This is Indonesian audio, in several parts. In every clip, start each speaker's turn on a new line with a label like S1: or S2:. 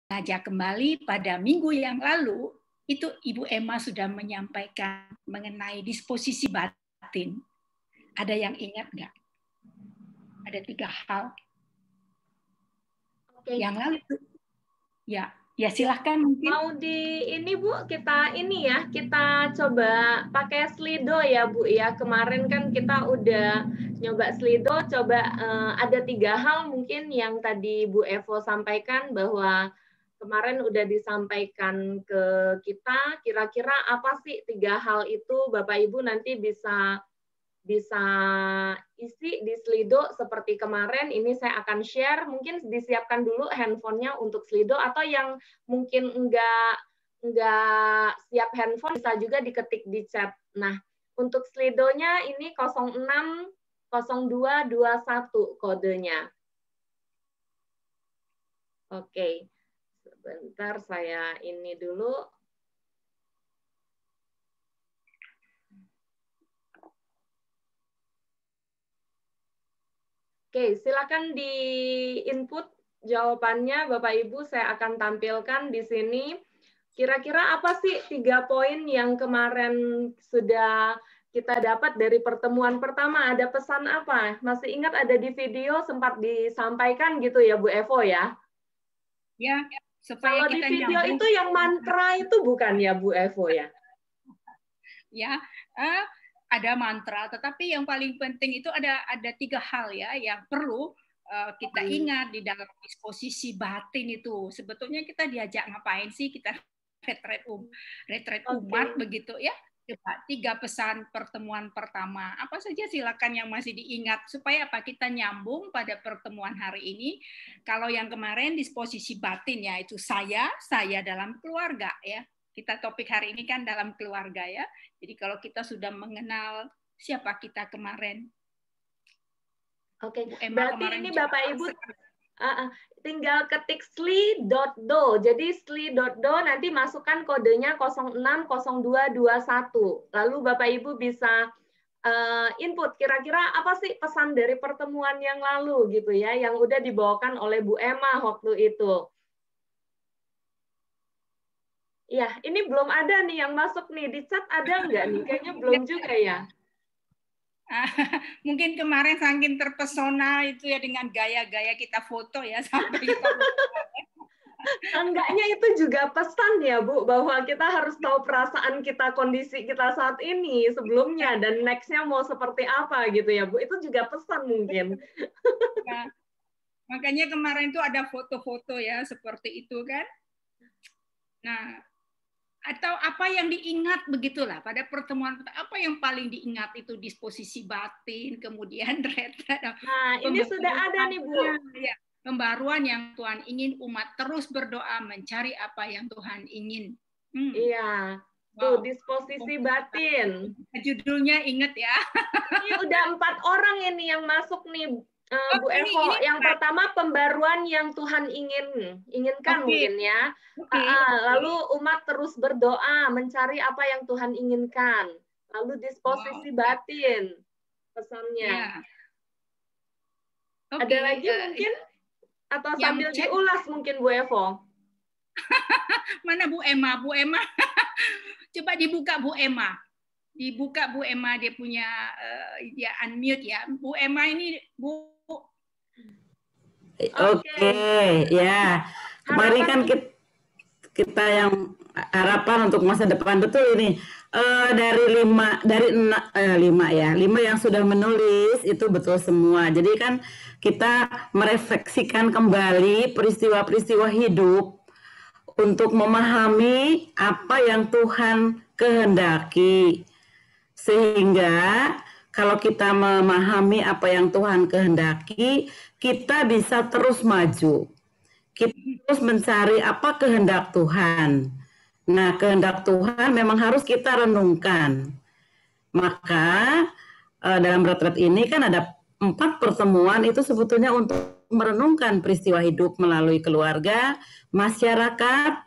S1: ngajak kembali pada minggu yang lalu, itu Ibu Emma sudah menyampaikan mengenai disposisi batin. Ada yang ingat nggak? Ada 3 hal.
S2: Oke.
S1: Yang lalu, ya silahkan mungkin.
S2: Mau ini Bu, kita coba pakai Slido ya Bu ya. Kemarin kan kita udah nyoba Slido, coba ada 3 hal mungkin yang tadi Bu Evo sampaikan bahwa kemarin udah disampaikan ke kita, kira-kira apa sih 3 hal itu, Bapak Ibu nanti bisa isi di Slido seperti kemarin. Ini saya akan share, mungkin disiapkan dulu handphonenya untuk Slido, atau yang mungkin enggak siap handphone bisa juga diketik di chat. Nah, untuk Slidonya ini 060221 kodenya. Oke. Sebentar saya ini dulu. Oke, silakan di input jawabannya Bapak Ibu, saya akan tampilkan di sini. Kira-kira apa sih 3 poin yang kemarin sudah kita dapat dari pertemuan pertama? Ada pesan apa? Masih ingat ada di video sempat disampaikan gitu ya Bu Evo ya?
S1: Ya.
S2: Kalau di video itu yang mantra itu bukan ya Bu Evo ya?
S1: Ya, ada mantra, tetapi yang paling penting itu ada 3 hal ya yang perlu kita ingat di dalam disposisi batin itu. Sebetulnya kita diajak ngapain sih? Kita retret umat begitu ya. Coba 3 pesan pertemuan pertama. Apa saja silakan yang masih diingat supaya apa kita nyambung pada pertemuan hari ini. Kalau yang kemarin disposisi batin ya itu saya dalam keluarga ya. Kita topik hari ini kan dalam keluarga ya. Jadi kalau kita sudah mengenal siapa kita kemarin.
S2: Oke, berarti ini Bapak Ibu tinggal ketik sli.do. Jadi sli.do nanti masukkan kodenya 060221. Lalu Bapak Ibu bisa input kira-kira apa sih pesan dari pertemuan yang lalu gitu ya, yang udah dibawakan oleh Bu Emma waktu itu. Ya, ini belum ada nih yang masuk nih. Di chat ada nggak nih? Kayaknya belum juga ya.
S1: Mungkin kemarin saking terpesona itu ya dengan gaya-gaya kita foto ya sampai kita
S2: enggaknya itu juga pesan ya Bu, bahwa kita harus tahu perasaan kita, kondisi kita saat ini sebelumnya dan nextnya mau seperti apa gitu ya Bu. Itu juga pesan mungkin.
S1: Nah, makanya kemarin itu ada foto-foto ya seperti itu kan. Nah, atau apa yang diingat begitulah pada pertemuan, apa yang paling diingat itu disposisi batin, kemudian retret.
S2: Nah, ini sudah ada nih Bu.
S1: Ya, pembaruan yang Tuhan ingin, umat terus berdoa mencari apa yang Tuhan ingin.
S2: Iya, tuh disposisi batin.
S1: Judulnya ingat ya.
S2: Ini udah 4 orang ini yang masuk nih. Bu Evo, yang pertama pembaruan yang Tuhan inginkan mungkin ya. Lalu umat terus berdoa mencari apa yang Tuhan inginkan. Lalu disposisi batin pesannya. Ada lagi mungkin? Atau sambil diulas mungkin Bu Evo?
S1: Mana Bu Emma? Bu Emma, coba dibuka Bu Emma. Dibuka Bu Emma, dia punya dia unmute ya. Bu Emma ini Bu.
S3: Oke, ya. Kemarin kan kita yang harapan untuk masa depan betul ini. Dari 5 yang sudah menulis itu betul semua. Jadi kan kita merefleksikan kembali peristiwa-peristiwa hidup untuk memahami apa yang Tuhan kehendaki. Sehingga kalau kita memahami apa yang Tuhan kehendaki, kita bisa terus maju. Kita terus mencari apa kehendak Tuhan. Nah, kehendak Tuhan memang harus kita renungkan. Maka dalam retret ini kan ada 4 pertemuan itu sebetulnya untuk merenungkan peristiwa hidup melalui keluarga, masyarakat,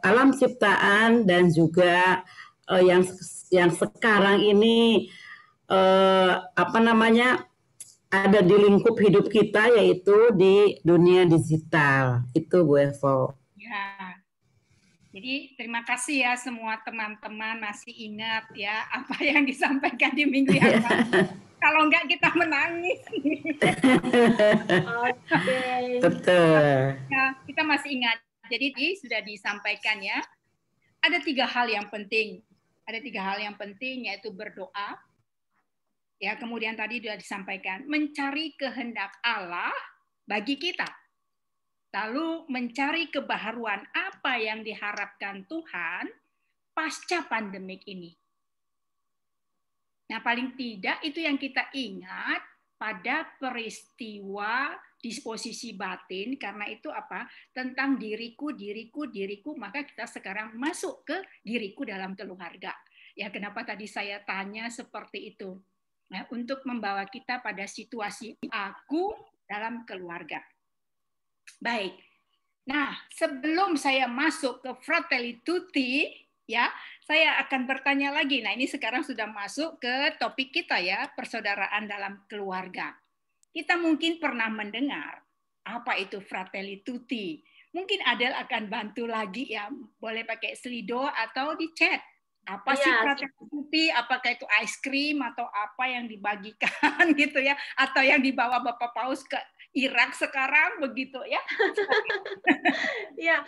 S3: alam ciptaan, dan juga yang sekarang ini ada di lingkup hidup kita, yaitu di dunia digital. Itu Bu Evo.
S1: Ya. Jadi terima kasih ya semua teman-teman masih ingat ya apa yang disampaikan di minggu yang lalu. Kalau enggak kita menangis.
S2: Oke.
S3: Betul.
S1: Ya, kita masih ingat. Jadi sudah disampaikan ya. Ada 3 hal yang penting. Ada 3 hal yang penting, yaitu berdoa. Ya, kemudian tadi sudah disampaikan mencari kehendak Allah bagi kita. Lalu mencari kebaharuan apa yang diharapkan Tuhan pasca pandemik ini. Nah, paling tidak itu yang kita ingat pada peristiwa disposisi batin, karena itu apa? Tentang diriku, maka kita sekarang masuk ke diriku dalam keluarga. Ya, kenapa tadi saya tanya seperti itu? Nah, untuk membawa kita pada situasi aku dalam keluarga. Baik. Nah, sebelum saya masuk ke Fratelli Tutti, ya, saya akan bertanya lagi. Nah, ini sekarang sudah masuk ke topik kita ya, persaudaraan dalam keluarga. Kita mungkin pernah mendengar apa itu Fratelli Tutti. Mungkin Adel akan bantu lagi ya, boleh pakai Slido atau di chat. Apa sih Fratelli Tutti? Apakah itu ice cream atau apa yang dibagikan gitu ya, atau yang dibawa Bapak Paus ke Irak sekarang begitu ya?
S2: Ya,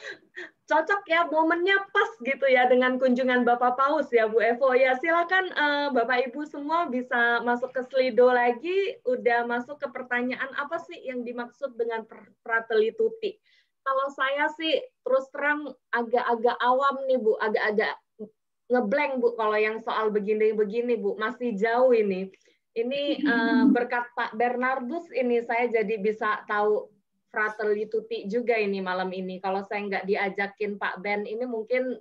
S2: cocok ya, momennya pas gitu ya dengan kunjungan Bapak Paus ya Bu Evo. Ya silakan Bapak Ibu semua bisa masuk ke Slido lagi, udah masuk ke pertanyaan apa sih yang dimaksud dengan Fratelli Tutti. Kalau saya sih terus terang agak-agak awam nih Bu, agak-agak ngeblank Bu kalau yang soal begini-begini Bu, masih jauh ini. Ini berkat Pak Bernardus ini saya jadi bisa tahu Fratelli Tutti juga ini malam ini. Kalau saya nggak diajakin Pak Ben ini mungkin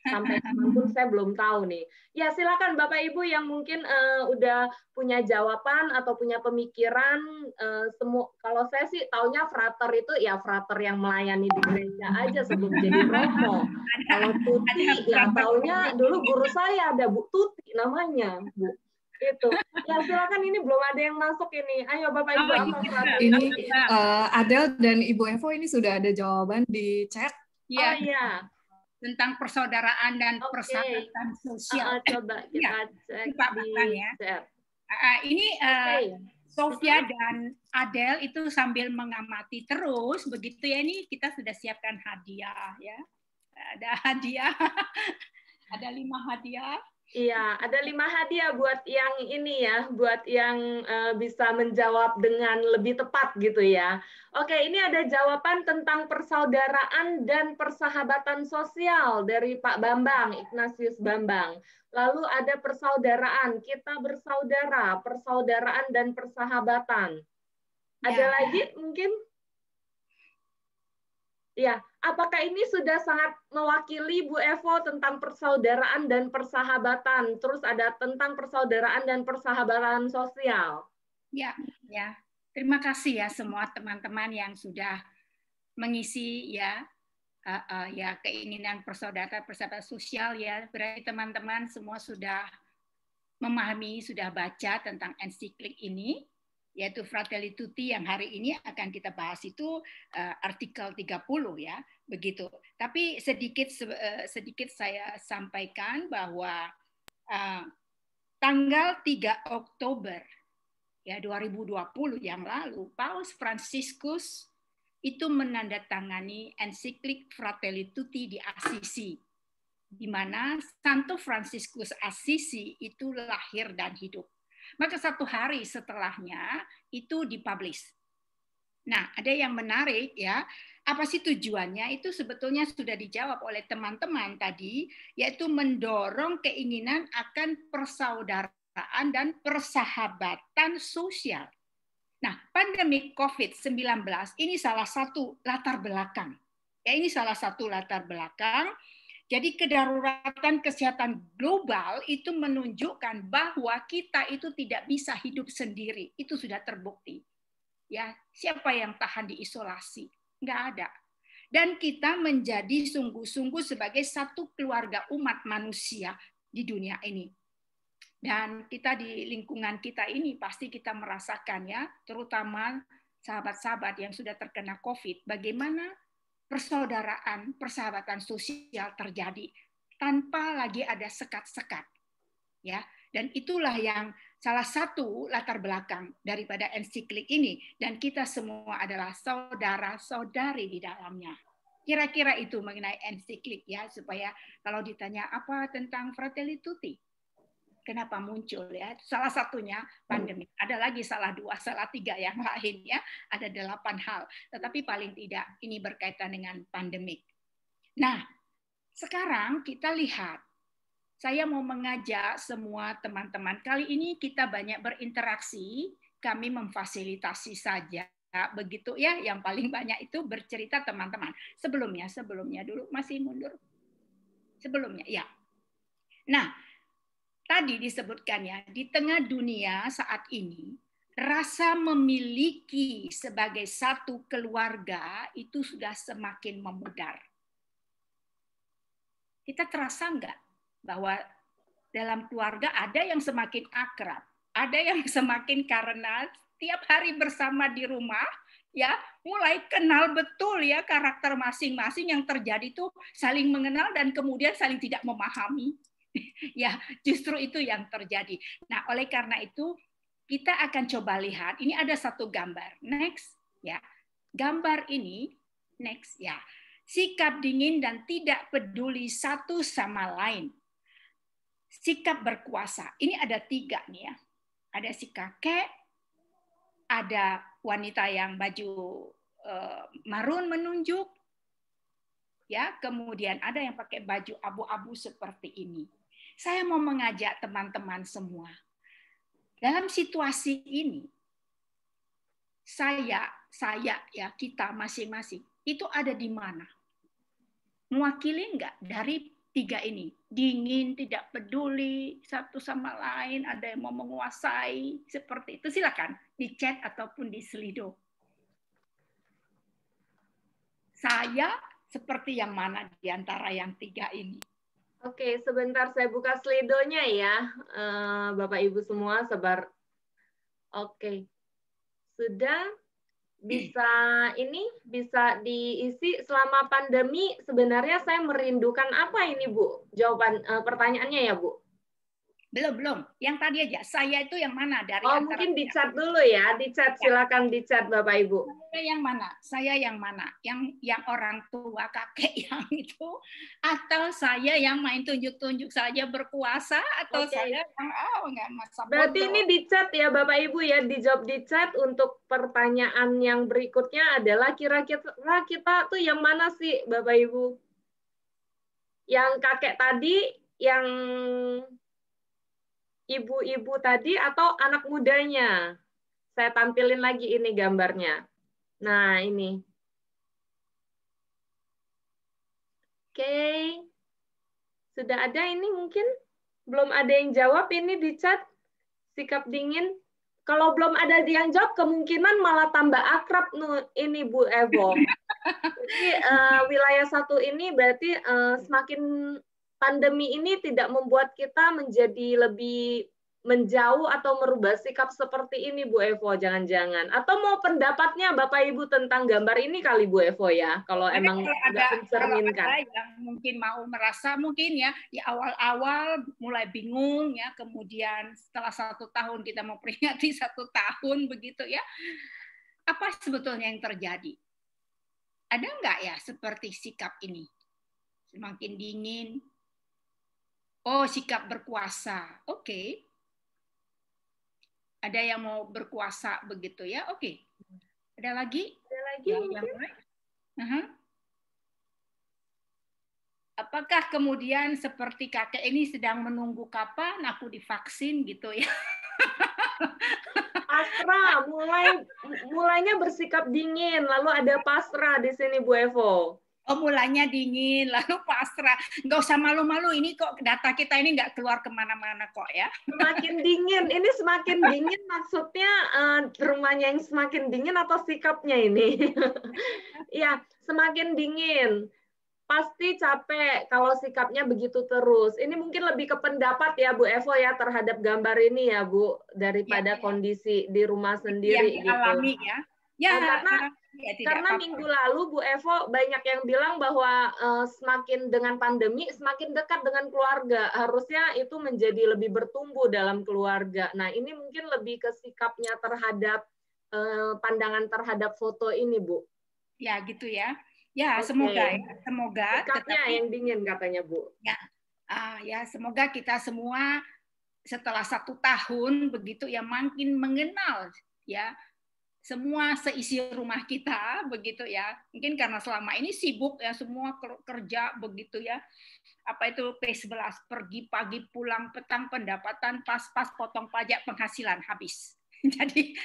S2: sampai kapanpun saya belum tahu nih. Ya silakan Bapak Ibu yang mungkin udah punya jawaban atau punya pemikiran. Semua kalau saya sih taunya frater itu ya frater yang melayani di gereja aja sebelum jadi romo. Kalau Tuti ya taunya dulu guru saya ada Bu Tuti namanya Bu. Itu ya silakan, ini belum ada yang masuk ini. Ayo Bapak Ibu apa Fratelli?
S4: Ini Adel dan Ibu Evo ini sudah ada jawaban di chat.
S2: Ya. Oh iya.
S1: Tentang persaudaraan dan persahabatan sosial.
S2: Coba kita cek di chat.
S1: Ini Sofia dan Adel itu sambil mengamati terus begitu ya, ini kita sudah siapkan hadiah ya. Ada hadiah. Ada 5 hadiah.
S2: Iya, ada 5 hadiah buat yang ini ya, buat yang bisa menjawab dengan lebih tepat gitu ya. Oke, ini ada jawaban tentang persaudaraan dan persahabatan sosial dari Pak Bambang, Ignatius Bambang. Lalu ada persaudaraan, kita bersaudara, persaudaraan dan persahabatan. Ada lagi mungkin? Ya, apakah ini sudah sangat mewakili Bu Evo tentang persaudaraan dan persahabatan? Terus ada tentang persaudaraan dan persahabatan sosial.
S1: Ya. Terima kasih ya semua teman-teman yang sudah mengisi ya keinginan persaudaraan persahabatan sosial ya. Berarti teman-teman semua sudah memahami, sudah baca tentang ensiklik ini, yaitu Fratelli Tutti yang hari ini akan kita bahas itu artikel 30 ya, begitu. Tapi sedikit saya sampaikan bahwa tanggal 3 Oktober ya 2020 yang lalu, Paus Fransiskus itu menandatangani ensiklik Fratelli Tutti di Assisi, di mana Santo Fransiskus Assisi itu lahir dan hidup. Maka 1 hari setelahnya itu dipublish. Nah, ada yang menarik ya, apa sih tujuannya? Itu sebetulnya sudah dijawab oleh teman-teman tadi, yaitu mendorong keinginan akan persaudaraan dan persahabatan sosial. Nah, pandemi COVID-19 ini salah satu latar belakang. Ya, ini salah satu latar belakang. Jadi kedaruratan kesehatan global itu menunjukkan bahwa kita itu tidak bisa hidup sendiri. Itu sudah terbukti. Ya, siapa yang tahan diisolasi? Nggak ada. Dan kita menjadi sungguh-sungguh sebagai satu keluarga umat manusia di dunia ini. Dan kita di lingkungan kita ini pasti kita merasakan ya, terutama sahabat-sahabat yang sudah terkena COVID, bagaimana persaudaraan, persahabatan sosial terjadi tanpa lagi ada sekat-sekat. Ya, dan itulah yang salah satu latar belakang daripada ensiklik ini, dan kita semua adalah saudara-saudari di dalamnya. Kira-kira itu mengenai ensiklik ya, supaya kalau ditanya apa tentang Fratelli Tutti, kenapa muncul ya? Salah satunya pandemi. Ada lagi salah 2, salah 3 yang lain ya. Ada 8 hal. Tetapi paling tidak ini berkaitan dengan pandemik. Nah, sekarang kita lihat. Saya mau mengajak semua teman-teman. Kali ini kita banyak berinteraksi. Kami memfasilitasi saja. Begitu ya. Yang paling banyak itu bercerita teman-teman. Sebelumnya dulu masih mundur. Sebelumnya, ya. Nah, tadi disebutkan ya, di tengah dunia saat ini, rasa memiliki sebagai satu keluarga itu sudah semakin memudar. Kita terasa enggak bahwa dalam keluarga ada yang semakin akrab, ada yang semakin karena tiap hari bersama di rumah, ya mulai kenal betul ya karakter masing-masing, yang terjadi tuh saling mengenal dan kemudian saling tidak memahami. Ya, justru itu yang terjadi. Nah, oleh karena itu kita akan coba lihat. Ini ada satu gambar. Next, ya. Gambar ini, next, ya. Sikap dingin dan tidak peduli satu sama lain. Sikap berkuasa. Ini ada 3 nih ya. Ada si kakek, ada wanita yang baju marun menunjuk, ya. Kemudian ada yang pakai baju abu-abu seperti ini. Saya mau mengajak teman-teman semua. Dalam situasi ini, saya ya, kita masing-masing, itu ada di mana? Mewakili enggak dari 3 ini? Dingin, tidak peduli, satu sama lain, ada yang mau menguasai, seperti itu. Silakan di chat ataupun di Slido. Saya seperti yang mana di antara yang 3 ini?
S2: Oke, sebentar saya buka Slido-nya ya, Bapak Ibu semua, sabar. Oke, sudah bisa diisi. Selama pandemi sebenarnya saya merindukan apa ini, Bu? Jawaban pertanyaannya ya, Bu?
S1: Belum. Yang tadi aja. Saya itu yang mana dari
S2: antara? Mungkin di chat dulu ya. Di chat, silakan di chat Bapak Ibu.
S1: Saya yang mana? Yang orang tua kakek yang itu, atau saya yang main tunjuk-tunjuk saja berkuasa, atau saya yang nggak masa bodoh.
S2: Berarti ini di chat ya Bapak Ibu ya, dijawab di chat. Untuk pertanyaan yang berikutnya adalah kira-kira kita tuh yang mana sih Bapak Ibu? Yang kakek tadi, yang ibu-ibu tadi, atau anak mudanya? Saya tampilin lagi ini gambarnya. Nah, ini. Oke. Sudah ada ini mungkin? Belum ada yang jawab ini di chat? Sikap dingin. Kalau belum ada yang jawab, kemungkinan malah tambah akrab ini Bu Evo. Jadi wilayah 1 ini berarti semakin pandemi ini tidak membuat kita menjadi lebih menjauh atau merubah sikap seperti ini, Bu Evo, jangan-jangan. Atau mau pendapatnya Bapak Ibu tentang gambar ini kali, Bu Evo ya, kalau emang nggak mencerminkan.
S1: Ada yang mungkin mau merasa mungkin ya di awal-awal mulai bingung ya, kemudian setelah 1 tahun kita mau peringati 1 tahun begitu ya. Apa sebetulnya yang terjadi? Ada nggak ya seperti sikap ini? Semakin dingin. Oh, sikap berkuasa. Oke. Ada yang mau berkuasa begitu ya? Oke. Ada lagi?
S2: Ada lagi
S1: yang Apakah kemudian seperti kakek ini sedang menunggu kapan aku divaksin gitu ya?
S2: Pasrah, mulainya bersikap dingin, lalu ada pasrah di sini Bu Evo.
S1: Oh, mulanya dingin, lalu pasrah. Nggak usah malu-malu, ini kok data kita ini nggak keluar kemana-mana kok ya.
S2: Semakin dingin, ini semakin dingin maksudnya rumahnya yang semakin dingin atau sikapnya ini? Ya, semakin dingin. pasti capek kalau sikapnya begitu terus. Ini mungkin lebih ke pendapat ya Bu Evo ya terhadap gambar ini ya Bu, daripada kondisi di rumah sendiri
S1: yang
S2: gitu.
S1: Dialami ya. Ya,
S2: karena minggu lalu Bu Evo banyak yang bilang bahwa semakin dengan pandemi semakin dekat dengan keluarga. Harusnya itu menjadi lebih bertumbuh dalam keluarga. Nah, ini mungkin lebih ke sikapnya terhadap pandangan terhadap foto ini, Bu.
S1: Ya, gitu ya. Ya,
S2: Okay.
S1: semoga.
S2: Sikapnya
S1: tetapi,
S2: yang dingin katanya Bu.
S1: Ya, semoga kita semua setelah 1 tahun begitu ya makin mengenal ya semua seisi rumah kita begitu ya. Mungkin karena selama ini sibuk ya semua kerja begitu ya. Apa itu P11 pergi pagi pulang petang pendapatan pas-pas potong pajak penghasilan habis. Jadi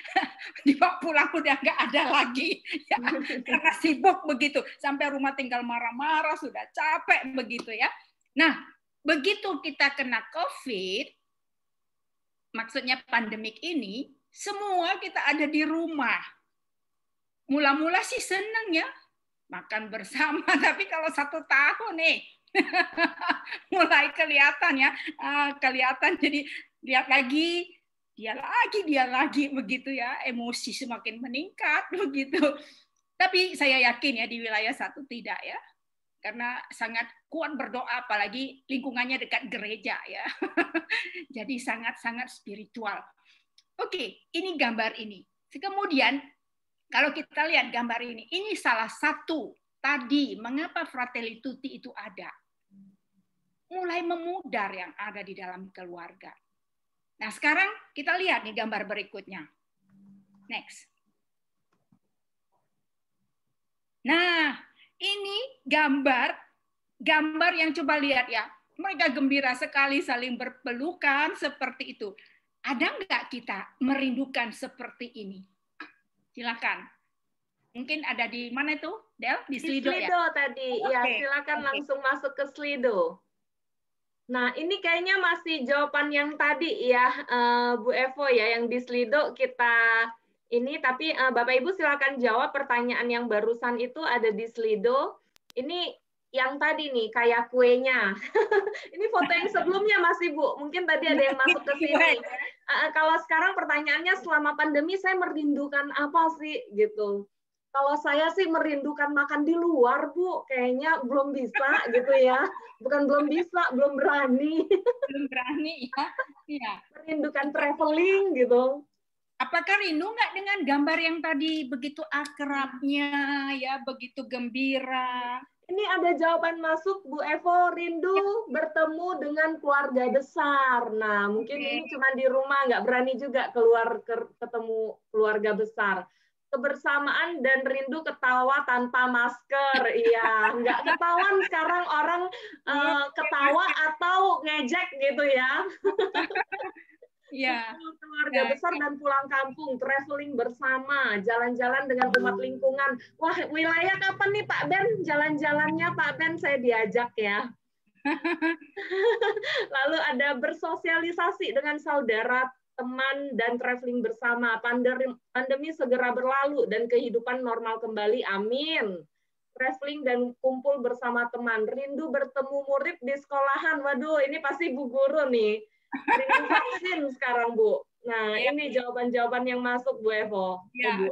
S1: dibawa pulang udah nggak ada lagi ya, karena sibuk begitu sampai rumah tinggal marah-marah sudah capek begitu ya. Nah begitu kita kena COVID, maksudnya pandemik ini, semua kita ada di rumah. Mula-mula sih seneng ya makan bersama, tapi kalau 1 tahun nih mulai kelihatan ya, kelihatan jadi lihat lagi. Dia lagi begitu ya, emosi semakin meningkat begitu. Tapi saya yakin ya di wilayah 1 tidak ya, karena sangat kuat berdoa, apalagi lingkungannya dekat gereja ya. Jadi sangat-sangat spiritual. Oke, ini gambar ini. Kemudian kalau kita lihat gambar ini salah satu tadi mengapa Fratelli Tutti itu ada. Mulai memudar yang ada di dalam keluarga. Nah, sekarang kita lihat nih gambar berikutnya. Next. Nah, ini gambar yang coba lihat ya. Mereka gembira sekali saling berpelukan seperti itu. Ada nggak kita merindukan seperti ini? Silakan. Mungkin ada di mana itu, Del? Di Slido ya?
S2: Tadi. Okay. Ya, silakan langsung masuk ke Slido. Nah, ini kayaknya masih jawaban yang tadi ya, Bu Evo ya, yang di Slido kita ini, tapi Bapak Ibu silakan jawab pertanyaan yang barusan itu ada di Slido. Ini yang tadi nih, kayak kuenya. Ini foto yang sebelumnya masih Bu, mungkin tadi ada yang masuk ke sini. Kalau sekarang pertanyaannya selama pandemi saya merindukan apa sih gitu. Kalau saya sih merindukan makan di luar, Bu. Kayaknya belum bisa gitu ya. Bukan belum bisa, belum berani.
S1: Belum berani ya. Ya.
S2: Merindukan traveling gitu.
S1: Apakah rindu nggak dengan gambar yang tadi begitu akrabnya, ya begitu gembira?
S2: Ini ada jawaban masuk, Bu Evo, rindu bertemu dengan keluarga besar. Nah, mungkin ini cuma di rumah, nggak berani juga keluar ketemu keluarga besar. Kebersamaan dan rindu ketawa tanpa masker. Iya, nggak ketahuan sekarang orang ketawa atau ngejek gitu ya.
S1: Ya.
S2: Keluarga besar dan pulang kampung, traveling bersama, jalan-jalan dengan umat lingkungan. Wah, wilayah kapan nih Pak Ben? Jalan-jalannya Pak Ben saya diajak ya. Lalu ada bersosialisasi dengan saudara, teman, dan traveling bersama. Pandemi segera berlalu dan kehidupan normal kembali. Amin. Traveling dan kumpul bersama teman. Rindu bertemu murid di sekolahan. Waduh, ini pasti Bu Guru nih. Rindu vaksin sekarang, Bu. Nah, ini jawaban-jawaban yang masuk, Bu Evo.
S1: Ya, Bu.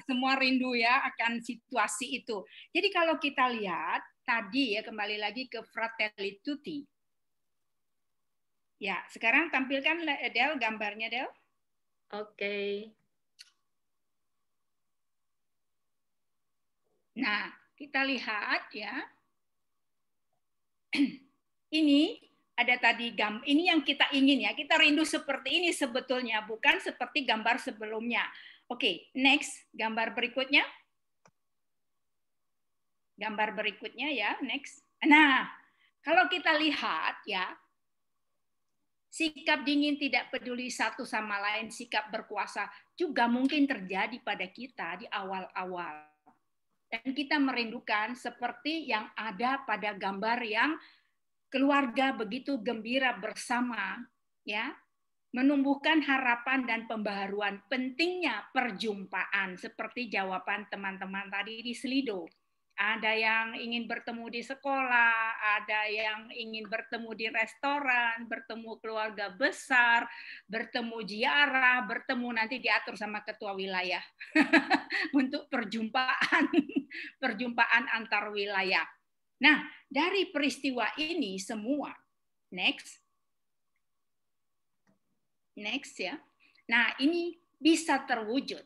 S1: Semua rindu ya akan situasi itu. Jadi kalau kita lihat, tadi ya kembali lagi ke Fratelli Tutti. Ya, sekarang tampilkan Del gambarnya, Del.
S2: Oke.
S1: Nah, kita lihat ya. Ini ada tadi ini yang kita ingin ya. Kita rindu seperti ini sebetulnya, bukan seperti gambar sebelumnya. Oke, next, gambar berikutnya. Gambar berikutnya ya, next. Nah, kalau kita lihat ya, sikap dingin tidak peduli satu sama lain, sikap berkuasa juga mungkin terjadi pada kita di awal-awal. Dan kita merindukan seperti yang ada pada gambar yang keluarga begitu gembira bersama, ya, menumbuhkan harapan dan pembaharuan. Pentingnya perjumpaan, seperti jawaban teman-teman tadi di Slido. Ada yang ingin bertemu di sekolah, ada yang ingin bertemu di restoran, bertemu keluarga besar, bertemu ziarah, bertemu nanti diatur sama ketua wilayah untuk perjumpaan antar wilayah. Nah, dari peristiwa ini semua, next ya. Nah, ini bisa terwujud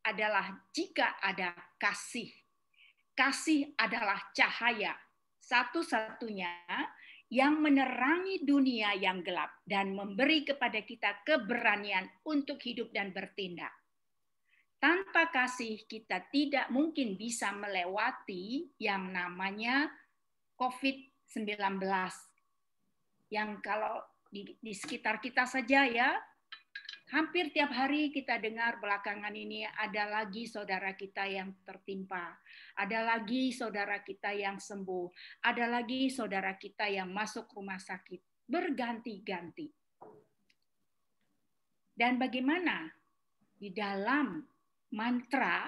S1: adalah jika ada kasih. Kasih adalah cahaya satu-satunya yang menerangi dunia yang gelap dan memberi kepada kita keberanian untuk hidup dan bertindak. Tanpa kasih kita tidak mungkin bisa melewati yang namanya COVID-19. Yang kalau di sekitar kita saja ya, hampir tiap hari kita dengar belakangan ini ada lagi saudara kita yang tertimpa, ada lagi saudara kita yang sembuh, ada lagi saudara kita yang masuk rumah sakit, berganti-ganti. Dan bagaimana di dalam mantra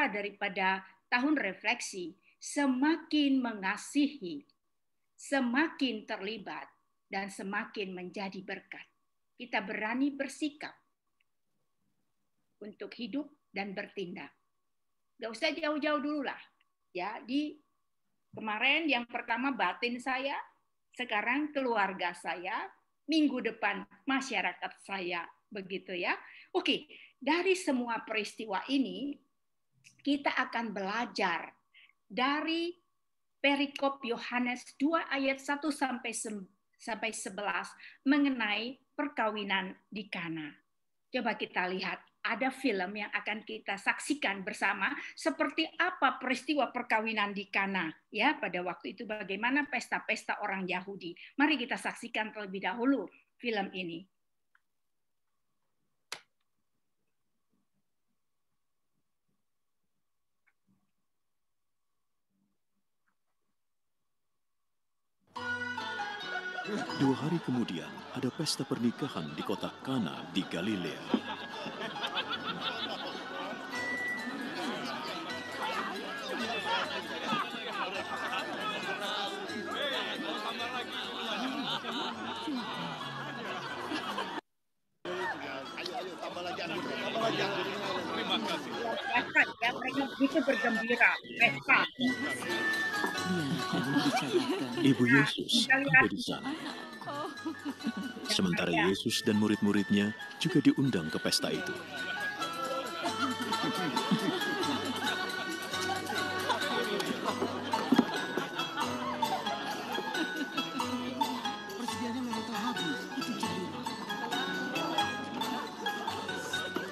S1: daripada tahun refleksi, semakin mengasihi, semakin terlibat, dan semakin menjadi berkat. Kita berani bersikap untuk hidup dan bertindak. Gak usah jauh-jauh dulu lah. Ya, di kemarin yang pertama batin saya, sekarang keluarga saya, minggu depan masyarakat saya, begitu ya. Oke, dari semua peristiwa ini kita akan belajar dari perikop Yohanes 2 ayat 1 sampai 11 mengenai perkawinan di Kana. Coba kita lihat, ada film yang akan kita saksikan bersama seperti apa peristiwa perkawinan di Kana ya pada waktu itu, bagaimana pesta-pesta orang Yahudi. Mari kita saksikan terlebih dahulu film ini.
S5: Dua hari kemudian, ada pesta pernikahan di kota Kana di Galilea.
S1: Ya, mereka begitu bergembira, pesta.
S5: Ibu Yesus ada di sana. Sementara Yesus dan murid-muridnya juga diundang ke pesta itu.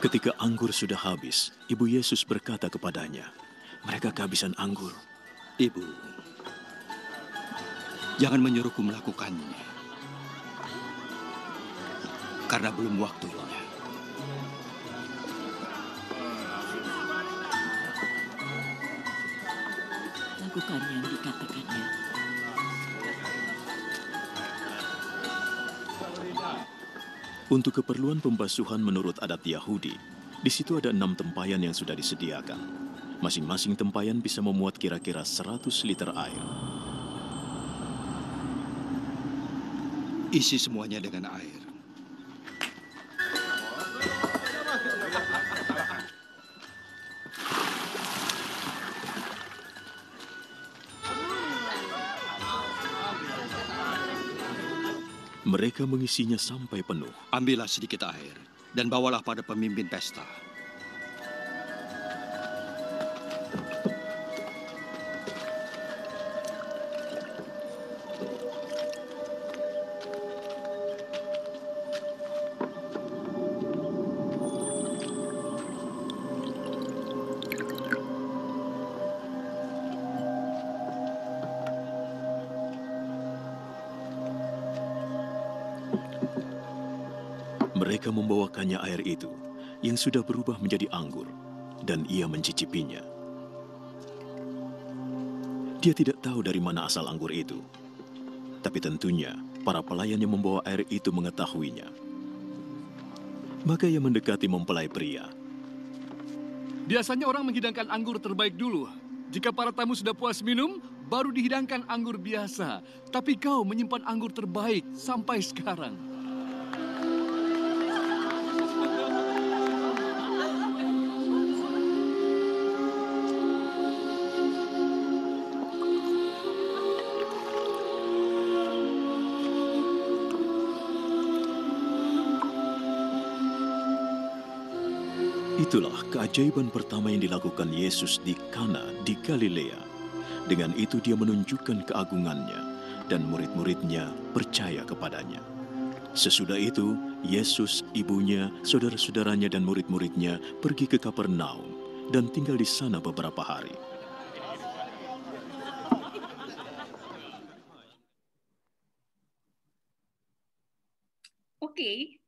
S5: Ketika anggur sudah habis, Ibu Yesus berkata kepadanya, "Mereka kehabisan anggur."
S6: "Ibu, jangan menyuruhku melakukannya, karena belum waktunya."
S7: Lakukan yang dikatakannya.
S5: Untuk keperluan pembasuhan menurut adat Yahudi, di situ ada 6 tempayan yang sudah disediakan. Masing-masing tempayan bisa memuat kira-kira 100 liter air.
S6: Isi semuanya dengan air.
S5: Mereka mengisinya sampai penuh.
S6: Ambillah sedikit air dan bawalah pada pemimpin pesta.
S5: Mereka membawakannya air itu, yang sudah berubah menjadi anggur, dan ia mencicipinya. Dia tidak tahu dari mana asal anggur itu, tapi tentunya para pelayan yang membawa air itu mengetahuinya. Maka ia mendekati mempelai pria.
S8: Biasanya orang menghidangkan anggur terbaik dulu. Jika para tamu sudah puas minum, baru dihidangkan anggur biasa. Tapi kau menyimpan anggur terbaik sampai sekarang.
S5: Itulah keajaiban pertama yang dilakukan Yesus di Kana di Galilea. Dengan itu dia menunjukkan keagungannya dan murid-muridnya percaya kepadanya. Sesudah itu, Yesus, ibunya, saudara-saudaranya dan murid-muridnya pergi ke Kapernaum dan tinggal di sana beberapa hari.
S1: Oke.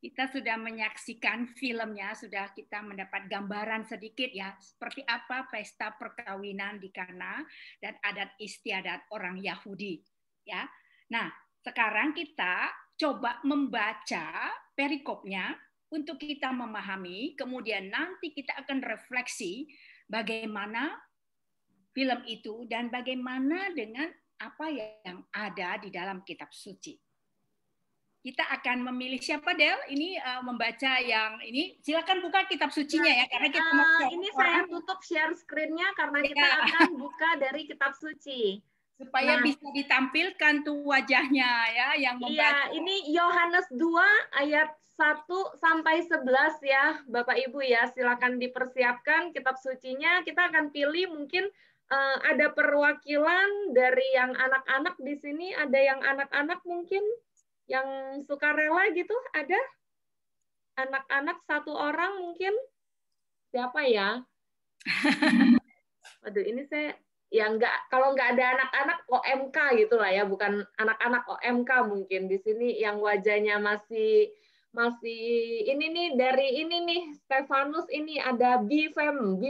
S1: Kita sudah menyaksikan filmnya, sudah kita mendapat gambaran sedikit ya, seperti apa pesta perkawinan di Kana dan adat istiadat orang Yahudi. Ya, nah sekarang kita coba membaca perikopnya untuk kita memahami, kemudian nanti kita akan refleksi bagaimana film itu dan bagaimana dengan apa yang ada di dalam kitab suci. Kita akan memilih siapa, Del? Ini membaca yang ini. Silakan buka kitab sucinya ya, karena kita mau
S2: ini saya tutup share screen-nya karena kita akan buka dari kitab suci.
S1: Supaya bisa ditampilkan tuh wajahnya ya yang membaca.
S2: Iya, ini Yohanes 2 ayat 1 sampai 11 ya, Bapak Ibu ya. Silakan dipersiapkan kitab sucinya. Kita akan pilih mungkin ada perwakilan dari yang anak-anak di sini, ada yang anak-anak mungkin yang sukarela gitu, ada anak-anak satu orang mungkin, siapa ya? Waduh, ini saya ya nggak, kalau nggak ada anak-anak OMK gitulah ya, bukan anak-anak OMK mungkin di sini yang wajahnya masih ini nih dari ini nih Stefanus, ini ada Bifem.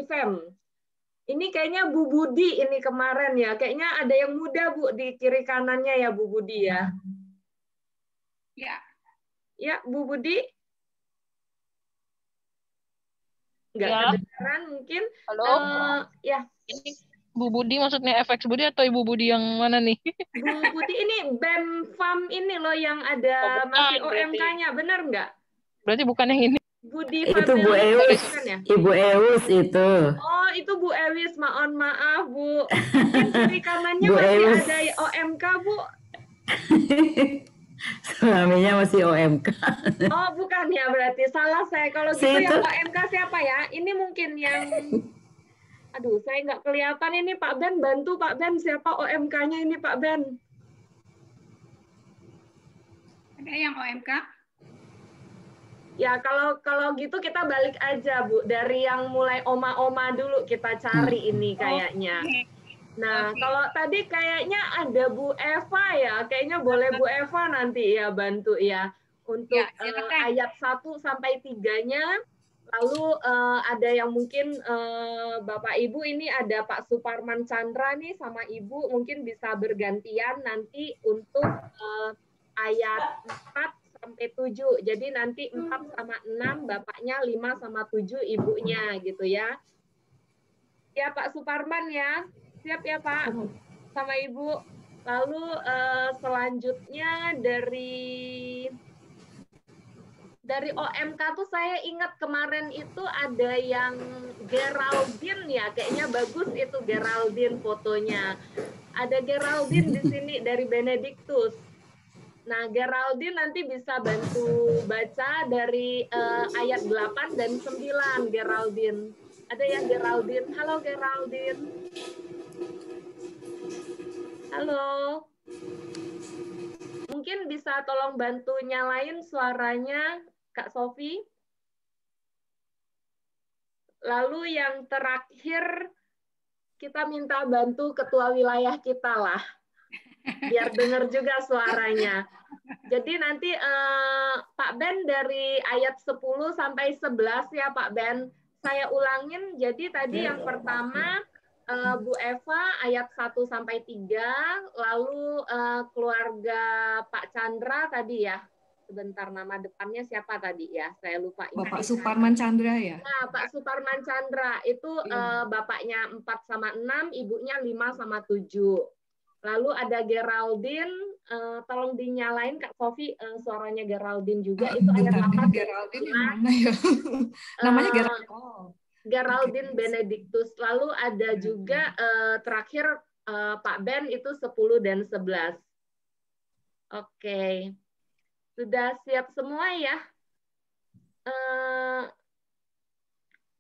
S2: Ini kayaknya Bu Budi ini kemarin ya, kayaknya ada yang muda Bu di kiri kanannya ya Bu Budi ya.
S1: Ya.
S2: Ya, Bu Budi. Nggak
S9: ya.
S2: kedengaran mungkin.
S9: Halo.
S2: Ya.
S9: Ini Bu Budi maksudnya FX Budi atau Ibu Budi yang mana nih?
S2: Bu Budi ini BEM Farm ini loh yang ada masih OMK-nya, benar nggak?
S9: Berarti bukan yang ini.
S2: Budi
S3: itu Bu Ewis, ya? Ibu Ewis itu.
S2: Oh, itu Bu Ewis, maaf Bu. Mungkin kiri kanannya Bu masih Ewis. Ada OMK Bu.
S3: Suaminya masih OMK.
S2: Oh, bukan ya berarti. Salah saya. Kalau gitu yang OMK siapa ya? Ini mungkin yang... Aduh, saya nggak kelihatan ini Pak Ben. Bantu Pak Ben. Siapa OMK-nya ini Pak Ben?
S1: Ada yang OMK?
S2: Ya, kalau gitu kita balik aja Bu. Dari yang mulai oma-oma dulu kita cari ini kayaknya. Nah, kalau tadi kayaknya ada Bu Eva ya, kayaknya boleh Bu Eva nanti ya bantu ya untuk ayat 1 sampai 3-nya. Lalu ada yang mungkin Bapak Ibu ini ada Pak Suparman Chandra nih sama Ibu mungkin bisa bergantian nanti untuk ayat 4 sampai 7. Jadi nanti 4 sama 6 Bapaknya, 5 sama 7 Ibunya gitu ya. Ya Pak Suparman ya. Siap ya Pak, sama Ibu. Lalu selanjutnya dari OMK tuh saya ingat kemarin itu ada yang Geraldine ya, kayaknya bagus itu Geraldine fotonya. Ada Geraldine di sini dari Benedictus. Nah Geraldine nanti bisa bantu baca dari ayat 8 dan 9 Geraldine. Ada yang Geraldine. Halo Geraldine. Halo. Mungkin bisa tolong bantu nyalain suaranya, Kak Sofi. Lalu yang terakhir, kita minta bantu ketua wilayah kita lah. Biar dengar juga suaranya. Jadi nanti Pak Ben dari ayat 10 sampai 11 ya Pak Ben. Saya ulangin, jadi tadi yang pertama, Bu Eva ayat 1 sampai 3, lalu keluarga Pak Chandra tadi ya. sebentar, nama depannya siapa tadi ya? Saya lupa.
S4: Bapak Suparman Chandra ya?
S2: Nah, Pak Suparman Chandra itu bapaknya 4/6, ibunya 5/7. Lalu ada Geraldine, tolong dinyalain Kak Sofi suaranya Geraldine juga, itu ayat 8.
S4: Geraldine yang mana ya? Namanya
S2: Geraldine Benedictus. Lalu ada juga terakhir Pak Ben itu 10 dan 11. Oke. Sudah siap semua ya?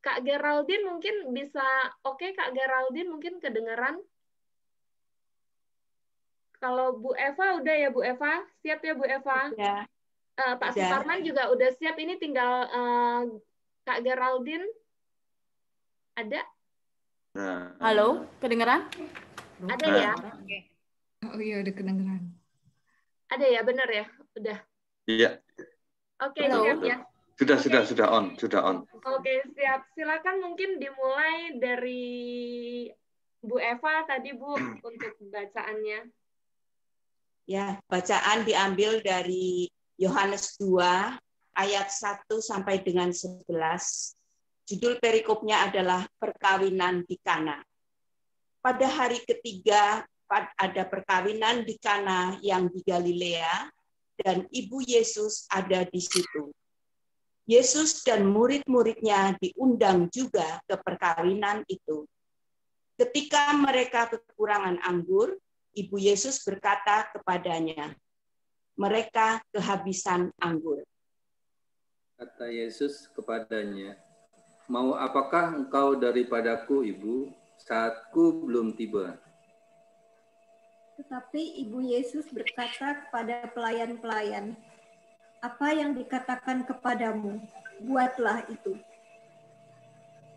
S2: Kak Geraldine mungkin bisa, oke Kak Geraldine mungkin kedengaran? Kalau Bu Eva udah ya Bu Eva? Siap ya Bu Eva?
S10: Ya.
S2: Pak Suparman juga udah siap, ini tinggal Kak Geraldine. Ada?
S10: Halo, kedengeran?
S2: Ada ya?
S4: Oh iya, udah kedengeran.
S2: Ada ya, benar ya? Udah.
S11: Iya.
S2: Oke, siap ya.
S11: Sudah on.
S2: Oke, siap. Silakan mungkin dimulai dari Bu Eva tadi Bu untuk bacaannya.
S10: Ya, bacaan diambil dari Yohanes 2 ayat 1 sampai dengan 11. Judul perikopnya adalah perkawinan di Kana. Pada hari ketiga ada perkawinan di Kana yang di Galilea dan ibu Yesus ada di situ. Yesus dan murid-muridnya diundang juga ke perkawinan itu. Ketika mereka kekurangan anggur, ibu Yesus berkata kepadanya, mereka kehabisan anggur.
S12: Kata Yesus kepadanya, mau apakah engkau daripadaku, Ibu, saatku belum tiba?
S13: Tetapi ibu Yesus berkata kepada pelayan-pelayan, apa yang dikatakan kepadamu, buatlah itu.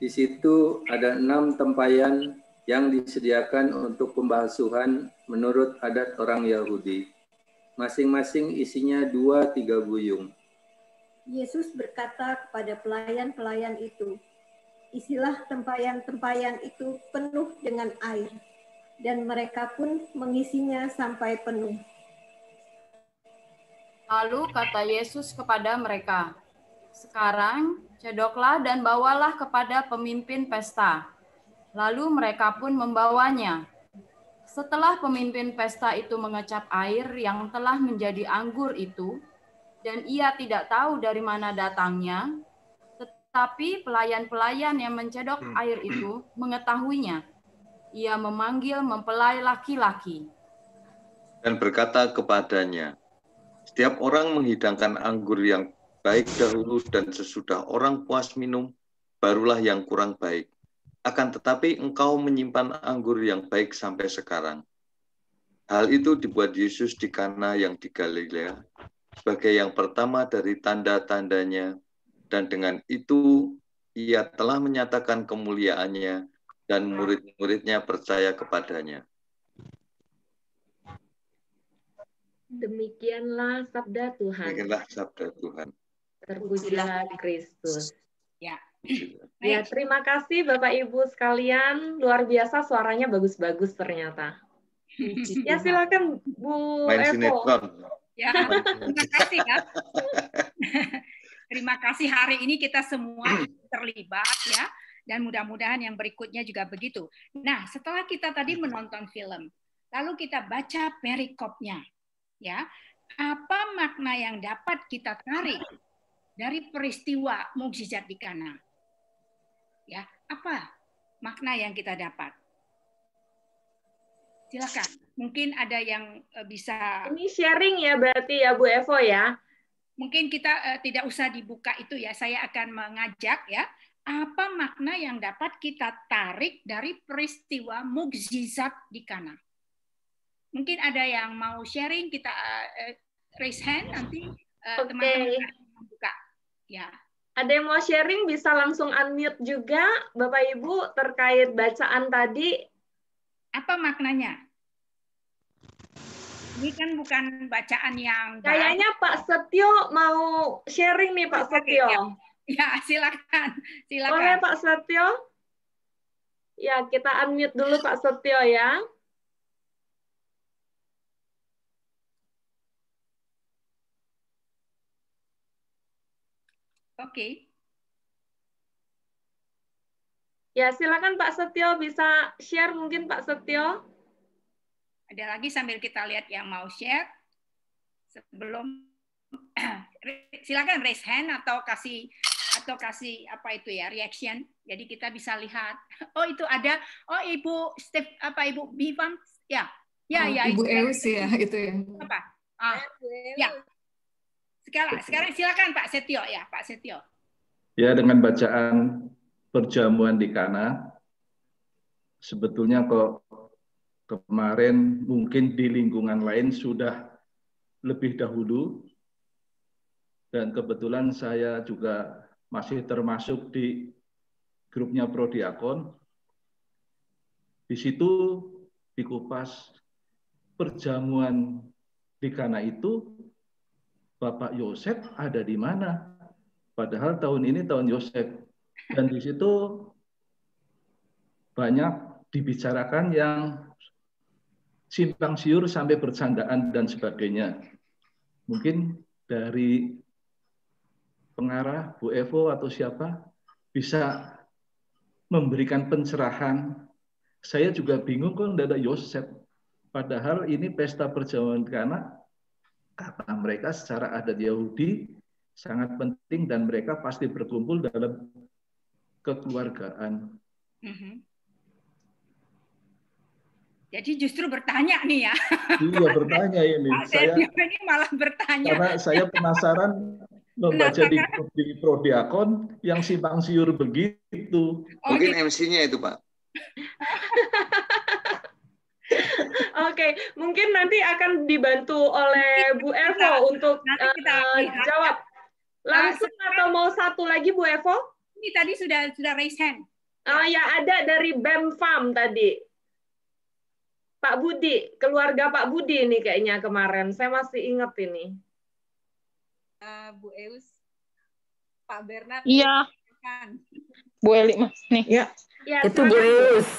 S12: Di situ ada 6 tempayan yang disediakan untuk pembasuhan menurut adat orang Yahudi. Masing-masing isinya 2-3 buyung.
S13: Yesus berkata kepada pelayan-pelayan itu, isilah tempayan-tempayan itu penuh dengan air, dan mereka pun mengisinya sampai penuh.
S14: Lalu kata Yesus kepada mereka, sekarang cedoklah dan bawalah kepada pemimpin pesta. Lalu mereka pun membawanya. Setelah pemimpin pesta itu mengecap air yang telah menjadi anggur itu, dan ia tidak tahu dari mana datangnya, tetapi pelayan-pelayan yang mencedok air itu mengetahuinya. Ia memanggil mempelai laki-laki.
S11: Dan berkata kepadanya, setiap orang menghidangkan anggur yang baik dahulu dan sesudah orang puas minum, barulah yang kurang baik. Akan tetapi engkau menyimpan anggur yang baik sampai sekarang. Hal itu dibuat Yesus di Kana yang di Galilea, sebagai yang pertama dari tanda-tandanya, dan dengan itu ia telah menyatakan kemuliaannya, dan murid-muridnya percaya kepadanya.
S2: Demikianlah sabda Tuhan. Terpujilah Kristus.
S1: Ya.
S2: Ya, terima kasih Bapak Ibu sekalian. Luar biasa, suaranya bagus-bagus ternyata. Ya, silakan Bu Evo.
S1: Ya, terima kasih ya. Terima kasih, hari ini kita semua terlibat ya, dan mudah-mudahan yang berikutnya juga begitu. Nah, setelah kita tadi menonton film, lalu kita baca perikopnya. Ya, apa makna yang dapat kita tarik dari peristiwa mukjizat di Kana? Ya, apa makna yang kita dapat? Silakan. Mungkin ada yang bisa.
S2: Ini sharing ya berarti ya Bu Evo ya.
S1: Mungkin kita tidak usah dibuka itu ya. Saya akan mengajak ya. Apa makna yang dapat kita tarik dari peristiwa mukjizat di Kana? Mungkin ada yang mau sharing, kita raise hand nanti teman-teman buka. Ya.
S2: Ada yang mau sharing bisa langsung unmute juga Bapak Ibu terkait bacaan tadi.
S1: Apa maknanya? Ini kan bukan bacaan yang
S2: kayaknya Pak Setio mau sharing nih Pak Setio.
S1: Ya, silakan. Silakan.
S2: Boleh Pak Setio? Ya, kita unmute dulu Pak Setio ya.
S1: Oke.
S2: Ya, silakan Pak Setio bisa share mungkin Pak Setio.
S1: Ada lagi sambil kita lihat yang mau share. Sebelum silakan raise hand atau kasih apa itu ya, reaction. Jadi kita bisa lihat. Oh, itu ada. Oh, Ibu Steve Ibu Bifam ya. Ya,
S4: Ibu
S1: itu.
S4: Eus ya, itu ya.
S1: Apa? Ya. Sekarang silakan Pak Setio ya, Pak Setio.
S15: Ya, dengan bacaan perjamuan di Kana, sebetulnya kok kemarin mungkin di lingkungan lain sudah lebih dahulu, dan kebetulan saya juga masih termasuk di grupnya Prodiakon. Di situ dikupas perjamuan di Kana itu, Bapak Yosef ada di mana? Padahal tahun ini tahun Yosef. Dan di situ banyak dibicarakan yang simpang siur sampai bercandaan dan sebagainya. Mungkin dari pengarah Bu Evo atau siapa bisa memberikan pencerahan. Saya juga bingung kok tidak ada Yosef. Padahal ini pesta perjamuan Kana, kata mereka secara adat Yahudi sangat penting dan mereka pasti berkumpul dalam kekeluargaan.
S1: Jadi justru bertanya nih ya.
S15: Iya, bertanya ini.
S1: Saya ini malah bertanya.
S15: Karena saya penasaran membaca di Prodiakon yang simpang siur begitu.
S11: Mungkin MC-nya itu, Pak.
S2: Oke, mungkin nanti akan dibantu oleh Bu Evo untuk jawab langsung atau mau satu lagi Bu Evo?
S1: Ini tadi sudah raise hand.
S2: Oh ya, ada dari BEM Farm tadi. Pak Budi, keluarga Pak Budi ini kayaknya kemarin. Saya masih ingat ini.
S16: Bu Eus, Pak Bernard.
S9: Iya. Bu Eli mas nih.
S3: Ya. Itu Bu Eus.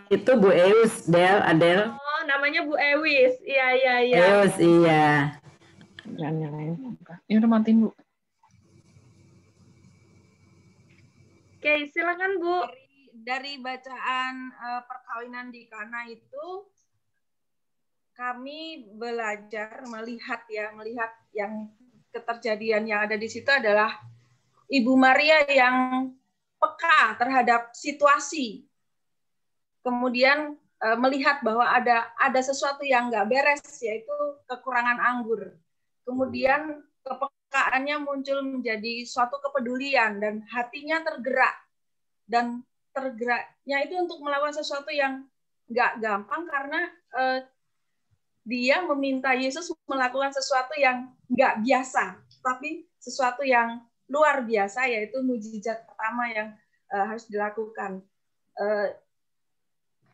S3: Itu Bu Eus, Adel.
S2: Oh, namanya Bu Ewis. Iya.
S3: Eus, iya.
S9: Jangan nyalain. Ini udah matiin, Bu.
S2: Oke, silakan Bu.
S16: Dari bacaan perkawinan di Kana itu kami belajar melihat yang keterjadian yang ada di situ adalah Ibu Maria yang peka terhadap situasi. Kemudian melihat bahwa ada sesuatu yang nggak beres, yaitu kekurangan anggur. Kemudian kepekaannya muncul menjadi suatu kepedulian dan hatinya tergerak. Dan tergeraknya itu untuk melakukan sesuatu yang nggak gampang karena dia meminta Yesus melakukan sesuatu yang nggak biasa, tapi sesuatu yang luar biasa, yaitu mujizat pertama yang harus dilakukan.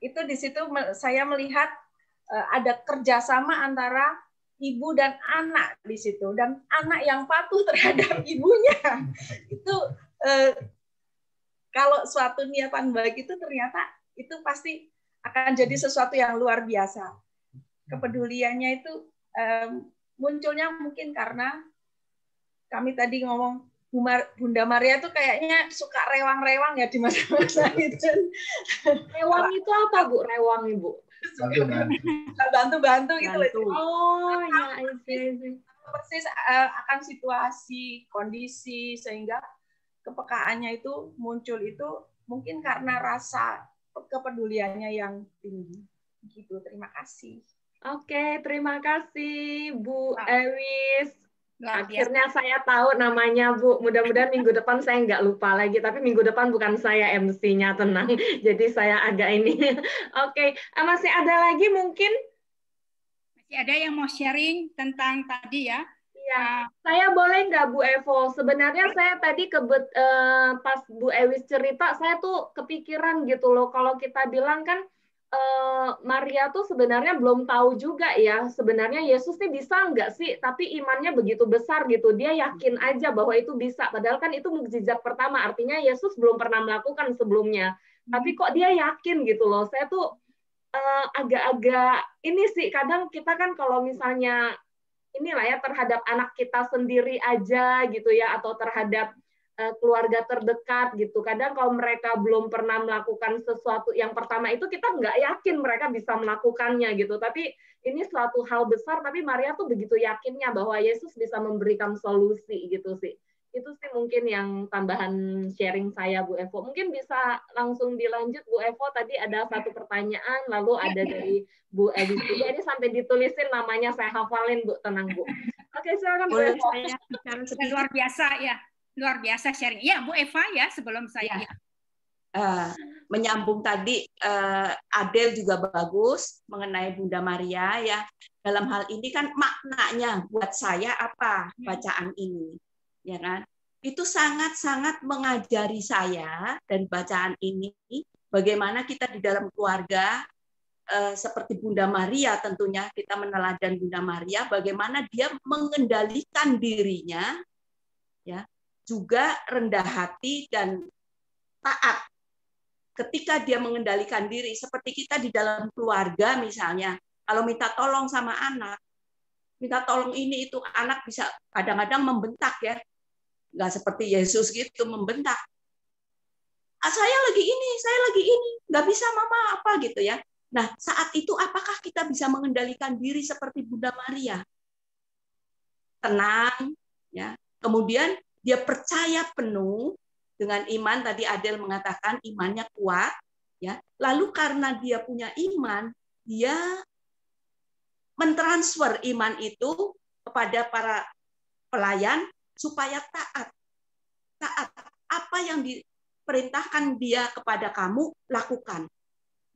S16: Itu di situ saya melihat ada kerjasama antara ibu dan anak di situ, dan anak yang patuh terhadap ibunya. Itu kalau suatu niatan baik itu ternyata itu pasti akan jadi sesuatu yang luar biasa. Kepeduliannya itu munculnya mungkin karena kami tadi ngomong Bunda Maria itu kayaknya suka rewang-rewang ya di masa-masa itu.
S2: Rewang itu apa Bu? Rewang Ibu?
S16: Bantu-bantu gitu.
S2: Oh ya,
S16: persis akan situasi, kondisi, sehingga kepekaannya itu muncul itu mungkin karena rasa kepeduliannya yang tinggi. Gitu. Terima kasih.
S2: Oke, terima kasih Bu Ewis. Akhirnya saya tahu namanya Bu. Mudah-mudahan minggu depan saya nggak lupa lagi. Tapi minggu depan bukan saya MC-nya, tenang. Jadi saya agak ini. Oke, masih ada lagi mungkin?
S1: Masih ada yang mau sharing tentang tadi ya?
S2: Iya, saya boleh nggak Bu Evo? Sebenarnya saya tadi pas Bu Ewis cerita, saya tuh kepikiran gitu loh. Kalau kita bilang kan Maria tuh sebenarnya belum tahu juga ya. Sebenarnya Yesus nih bisa nggak sih? Tapi imannya begitu besar gitu. Dia yakin aja bahwa itu bisa. Padahal kan itu mukjizat pertama. Artinya Yesus belum pernah melakukan sebelumnya. Tapi kok dia yakin gitu loh. Saya tuh agak-agak ini sih. Kadang kita kan kalau misalnya inilah ya terhadap anak kita sendiri aja gitu ya, atau terhadap keluarga terdekat gitu. Kadang kalau mereka belum pernah melakukan sesuatu yang pertama itu, kita nggak yakin mereka bisa melakukannya gitu. Tapi ini suatu hal besar, tapi Maria tuh begitu yakinnya bahwa Yesus bisa memberikan solusi gitu sih. Itu sih mungkin yang tambahan sharing saya, Bu Evo. Mungkin bisa langsung dilanjut, Bu Evo. Tadi ada satu pertanyaan, lalu ada dari Bu Evi. Ini sampai ditulisin namanya, saya hafalin, Bu. Tenang, Bu. Oke, silakan Bu Evo.
S1: Luar biasa ya. Luar biasa sharing. Ya, Bu Eva ya, sebelum saya. Ya.
S10: Menyambung tadi, Adel juga bagus mengenai Bunda Maria ya. Dalam hal ini kan maknanya buat saya apa bacaan ini, ya kan? Itu sangat-sangat mengajari saya dan bacaan ini bagaimana kita di dalam keluarga seperti Bunda Maria, tentunya kita meneladan Bunda Maria, bagaimana dia mengendalikan dirinya, ya, juga rendah hati dan taat. Ketika dia mengendalikan diri, seperti kita di dalam keluarga misalnya, kalau minta tolong sama anak, minta tolong ini itu, anak bisa kadang-kadang membentak ya, nggak seperti Yesus gitu membentak. Saya lagi ini, nggak bisa mama apa gitu ya. Nah saat itu apakah kita bisa mengendalikan diri seperti Bunda Maria? Tenang, ya. Kemudian dia percaya penuh dengan iman, tadi Adel mengatakan imannya kuat, ya. Lalu karena dia punya iman, dia mentransfer iman itu kepada para pelayan supaya taat. Taat. Apa yang diperintahkan dia kepada kamu, lakukan.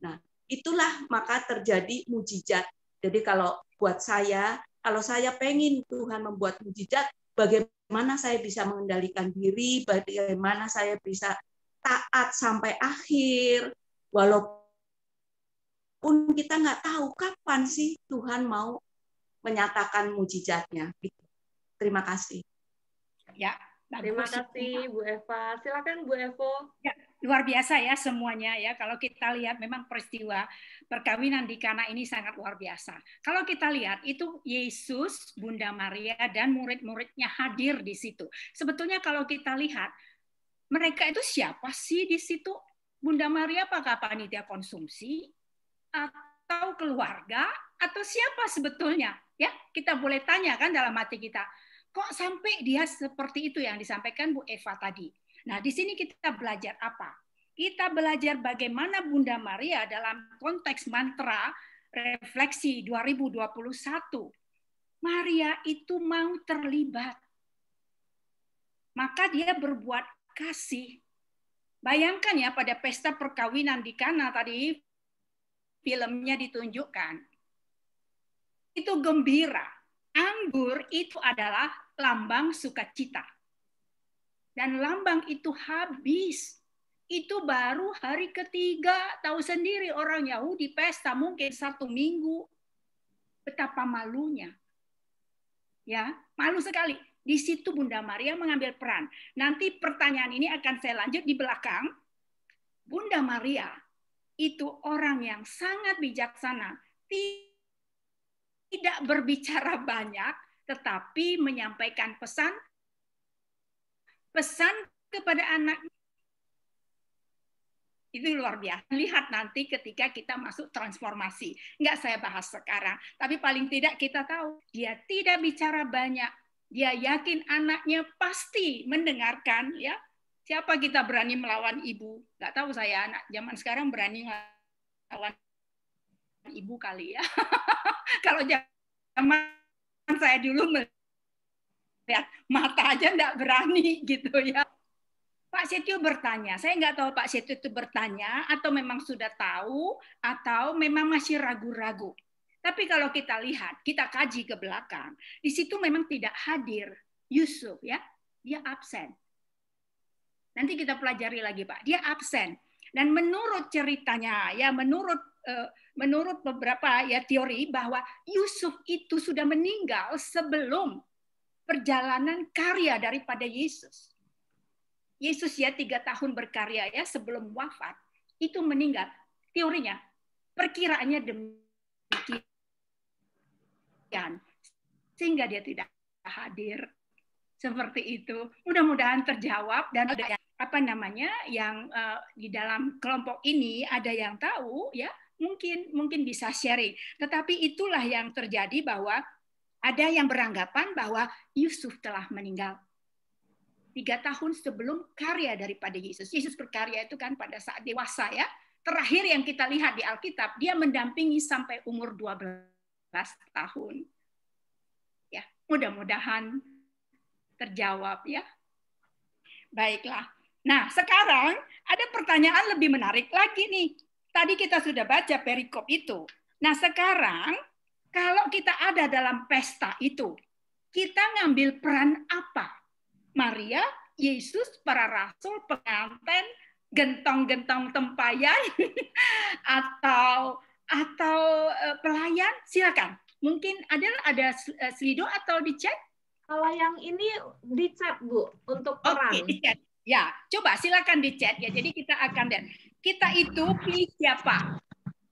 S10: Nah, itulah maka terjadi mujizat. Jadi kalau buat saya, kalau saya pengen Tuhan membuat mujizat, bagaimana saya bisa mengendalikan diri, bagaimana saya bisa taat sampai akhir, walaupun kita nggak tahu kapan sih Tuhan mau menyatakan mujizatnya. Terima kasih.
S1: Ya,
S2: terima kasih Bu Eva. Silakan Bu Evo.
S1: Ya, luar biasa ya semuanya ya. Kalau kita lihat memang peristiwa perkawinan di Kana ini sangat luar biasa. Kalau kita lihat itu Yesus, Bunda Maria dan murid-muridnya hadir di situ. Sebetulnya kalau kita lihat mereka itu siapa sih di situ? Bunda Maria apakah panitia konsumsi atau keluarga atau siapa sebetulnya? Ya, kita boleh tanya kan dalam hati kita. Kok sampai dia seperti itu yang disampaikan Bu Eva tadi? Nah, di sini kita belajar apa? Kita belajar bagaimana Bunda Maria dalam konteks mantra refleksi 2021. Maria itu mau terlibat. Maka dia berbuat kasih. Bayangkan ya pada pesta perkawinan di Kana tadi filmnya ditunjukkan. Itu gembira. Anggur itu adalah lambang sukacita. Dan lambang itu habis. Itu baru hari ketiga. Tahu sendiri orang Yahudi pesta mungkin 1 minggu. Betapa malunya. Ya, malu sekali. Di situ Bunda Maria mengambil peran. Nanti pertanyaan ini akan saya lanjut di belakang. Bunda Maria itu orang yang sangat bijaksana. Tidak berbicara banyak, tetapi menyampaikan pesan kepada anak. Itu luar biasa. Lihat nanti ketika kita masuk transformasi. Enggak saya bahas sekarang, tapi paling tidak kita tahu dia tidak bicara banyak. Dia yakin anaknya pasti mendengarkan, ya. Siapa kita berani melawan ibu? Enggak tahu saya, anak zaman sekarang berani melawan ibu kali ya. Kalau zaman saya dulu melihat mata aja enggak berani gitu ya. Pak Setio bertanya, saya nggak tahu Pak Setio itu bertanya atau memang sudah tahu atau memang masih ragu-ragu. Tapi kalau kita lihat, kita kaji ke belakang, di situ memang tidak hadir Yusuf ya, dia absen. Nanti kita pelajari lagi Pak, dia absen. Dan menurut ceritanya ya, menurut beberapa ya teori bahwa Yusuf itu sudah meninggal sebelum perjalanan karya daripada Yesus. Yesus ya 3 tahun berkarya ya sebelum wafat itu meninggal. Teorinya, perkiraannya demikian. sehingga dia tidak hadir. Seperti itu. Mudah-mudahan terjawab dan ada yang di dalam kelompok ini ada yang tahu ya, mungkin bisa sharing. Tetapi itulah yang terjadi, bahwa ada yang beranggapan bahwa Yusuf telah meninggal 3 tahun sebelum karya daripada Yesus. Yesus berkarya itu kan pada saat dewasa ya. Terakhir yang kita lihat di Alkitab, dia mendampingi sampai umur 12 tahun. Ya, mudah-mudahan terjawab ya. Baiklah. Nah, sekarang ada pertanyaan lebih menarik lagi nih. Tadi kita sudah baca perikop itu. Nah, sekarang kalau kita ada dalam pesta itu, kita ngambil peran apa? Maria, Yesus, para rasul, pengantin, gentong-gentong tempayan, atau pelayan? Silakan. Mungkin ada slido atau di chat?
S2: Kalau yang ini di chat, Bu, untuk peran.
S1: Oke, di chat. Ya, coba silakan di chat ya. Jadi kita akan lihat. Kita itu pilih siapa,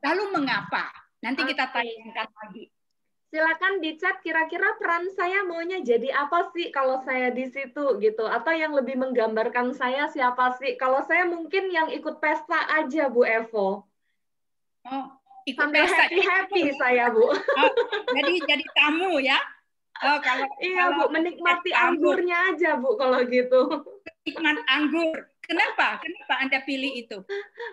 S1: lalu mengapa. Nanti kita tayangkan lagi.
S2: Silakan di chat kira-kira peran saya maunya jadi apa sih kalau saya di situ gitu, atau yang lebih menggambarkan saya siapa sih. Kalau saya mungkin yang ikut pesta aja, Bu Evo.
S1: Oh, ikut
S2: sambil
S1: pesta.
S2: happy saya, Bu.
S1: Oh, jadi tamu ya. Oh,
S2: iya, Bu, menikmati anggurnya aja, Bu, kalau gitu.
S1: Nikmat anggur. Kenapa Anda pilih itu?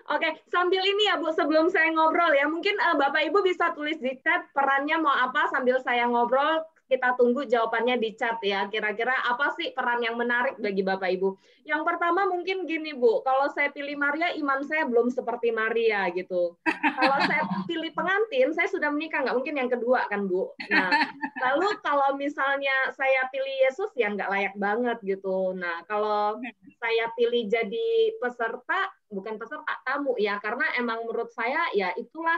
S2: Oke, sambil ini ya, Bu, sebelum saya ngobrol ya, mungkin Bapak Ibu bisa tulis di chat perannya mau apa sambil saya ngobrol. Kita tunggu jawabannya di chat ya. Kira-kira apa sih peran yang menarik bagi Bapak Ibu? Yang pertama mungkin gini, Bu, kalau saya pilih Maria, iman saya belum seperti Maria gitu. Kalau saya pilih pengantin, saya sudah menikah, nggak mungkin yang kedua kan, Bu. Nah, lalu kalau misalnya saya pilih Yesus, ya nggak layak banget gitu. Nah, kalau saya pilih jadi peserta, bukan peserta, tamu ya, karena emang menurut saya ya itulah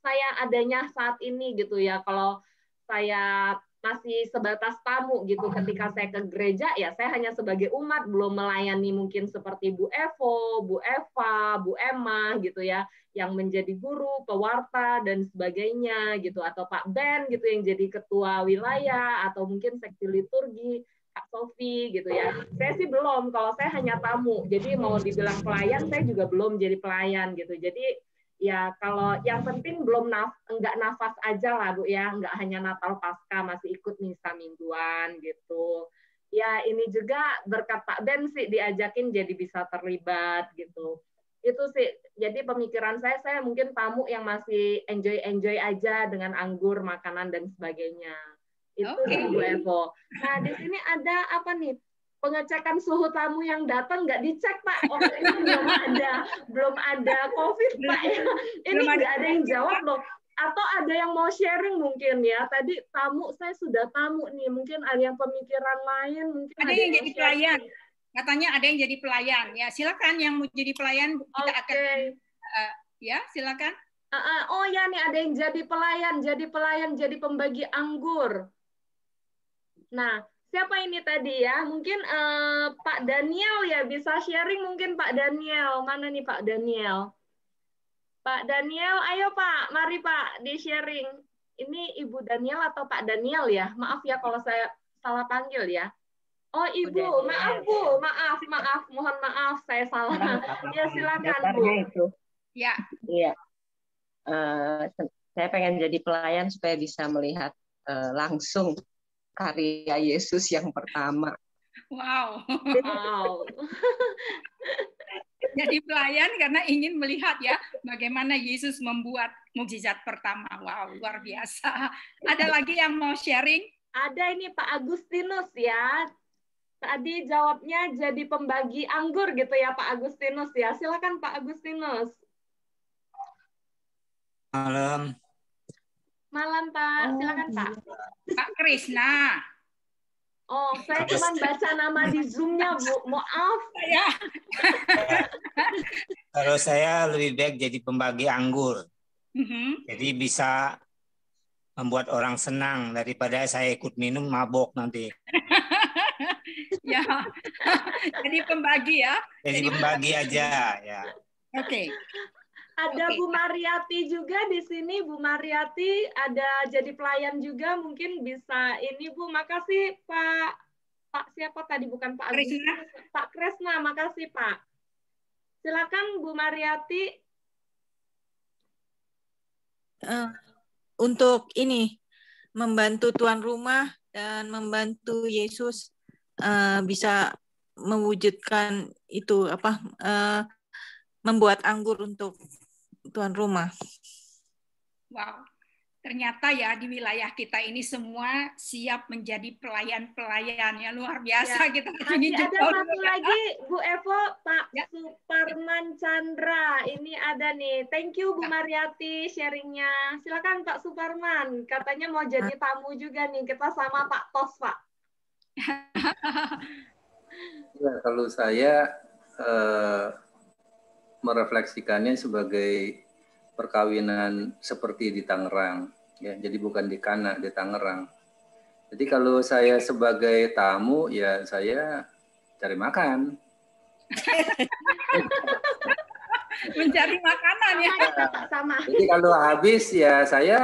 S2: saya adanya saat ini gitu ya. Kalau saya masih sebatas tamu gitu ketika saya ke gereja, ya saya hanya sebagai umat, belum melayani mungkin seperti Bu Evo, Bu Eva, Bu Emma gitu ya, yang menjadi guru, pewarta dan sebagainya gitu, atau Pak Ben gitu yang jadi ketua wilayah, atau mungkin seksi liturgi Kak Sofi gitu ya. Saya sih belum, kalau saya hanya tamu. Jadi mau dibilang pelayan, saya juga belum jadi pelayan gitu. Jadi ya kalau yang penting belum enggak nafas aja lah, Bu ya, enggak hanya Natal Pasca, masih ikut misa mingguan gitu. Ya ini juga berkat Pak Ben sih diajakin jadi bisa terlibat gitu. Itu sih, jadi pemikiran saya mungkin tamu yang masih enjoy aja dengan anggur, makanan dan sebagainya. Itu sih Bu Evo. Nah di sini ada apa nih? Pengecekan suhu tamu yang datang nggak dicek, Pak. Oh, ini belum ada COVID, Pak. Ini nggak ada yang jawab loh. Atau ada yang mau sharing mungkin ya. Tadi tamu, saya sudah tamu nih. Mungkin ada yang pemikiran lain. Mungkin
S1: ada yang jadi pelayan. Katanya ada yang jadi pelayan. Ya silakan yang mau jadi pelayan kita akan. Ya silakan.
S2: Oh ya nih ada yang jadi pelayan, jadi pembagi anggur. Nah. Siapa ini tadi ya? Mungkin Pak Daniel ya, bisa sharing mungkin Pak Daniel. Mana nih Pak Daniel? Pak Daniel, ayo Pak, mari Pak di-sharing. Ini Ibu Daniel atau Pak Daniel ya? Maaf ya kalau saya salah panggil ya. Oh Ibu, maaf Bu, maaf, mohon maaf saya salah. Ya silakan Bu.
S17: Itu.
S1: Ya.
S17: Iya. Saya pengen jadi pelayan supaya bisa melihat langsung karya Yesus yang pertama.
S1: Wow. Jadi pelayan karena ingin melihat ya bagaimana Yesus membuat mukjizat pertama. Wow, luar biasa. Ada lagi yang mau sharing?
S2: Ada ini Pak Agustinus ya. Tadi jawabnya jadi pembagi anggur gitu ya Pak Agustinus ya. Silakan Pak Agustinus. Malam Pak, silakan Pak.
S1: Pak Krisna.
S2: Oh, saya cuma baca nama di Zoom-nya, Bu. Maaf.
S1: Ya.
S18: Kalau saya lebih baik jadi pembagi anggur. Jadi bisa membuat orang senang daripada saya ikut minum mabok nanti.
S1: Ya. Jadi pembagi ya.
S18: Jadi pembagi aja ya.
S1: Oke.
S2: Ada Bu Mariati juga di sini. Bu Mariati ada jadi pelayan juga, mungkin bisa ini Bu. Makasih Pak siapa tadi, bukan Pak Agus, Pak Kresna. Makasih Pak. Silakan Bu Mariati.
S19: Untuk ini membantu tuan rumah dan membantu Yesus bisa mewujudkan itu apa, membuat anggur untuk tuan rumah.
S1: Wow, ternyata ya di wilayah kita ini semua siap menjadi pelayan-pelayan ya, luar biasa
S2: Ya,
S1: kita.
S2: masih ada satu lagi Bu Evo, Pak Suparman Chandra. Ini ada nih. Thank you Bu Mariati sharingnya. Silakan Pak Suparman. Katanya mau jadi tamu juga nih. Kita sama Pak Tos, Pak.
S12: Ya, kalau saya merefleksikannya sebagai perkawinan seperti di Tangerang, ya. Jadi bukan di Kana, di Tangerang. Jadi kalau saya sebagai tamu, ya saya cari makan.
S1: Mencari makanan ya.
S2: Sama.
S12: Jadi kalau habis ya saya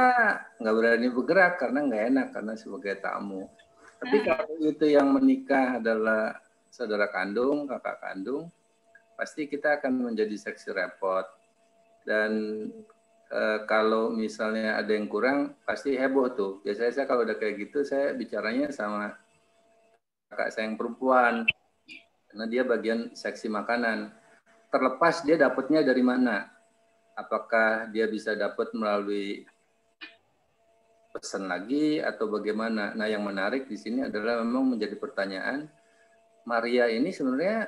S12: nggak berani bergerak karena nggak enak karena sebagai tamu. Tapi kalau itu yang menikah adalah saudara kandung, kakak kandung, pasti kita akan menjadi saksi repot. Dan kalau misalnya ada yang kurang, pasti heboh tuh. Biasanya saya kalau udah kayak gitu, saya bicaranya sama kakak saya yang perempuan. Karena dia bagian seksi makanan. Terlepas dia dapatnya dari mana. Apakah dia bisa dapat melalui pesan lagi atau bagaimana. Nah yang menarik di sini adalah memang menjadi pertanyaan, Maria ini sebenarnya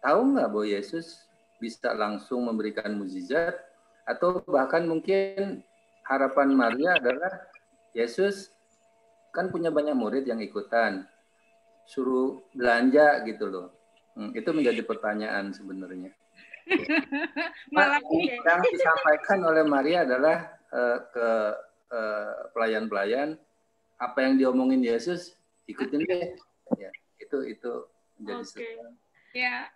S12: tahu nggak bahwa Yesus bisa langsung memberikan mukjizat, atau bahkan mungkin harapan Maria adalah Yesus kan punya banyak murid yang ikutan, suruh belanja gitu loh. Itu menjadi pertanyaan sebenarnya. Yang disampaikan oleh Maria adalah ke pelayan-pelayan, apa yang diomongin Yesus ikutin deh. Ya, itu menjadi
S2: Ya,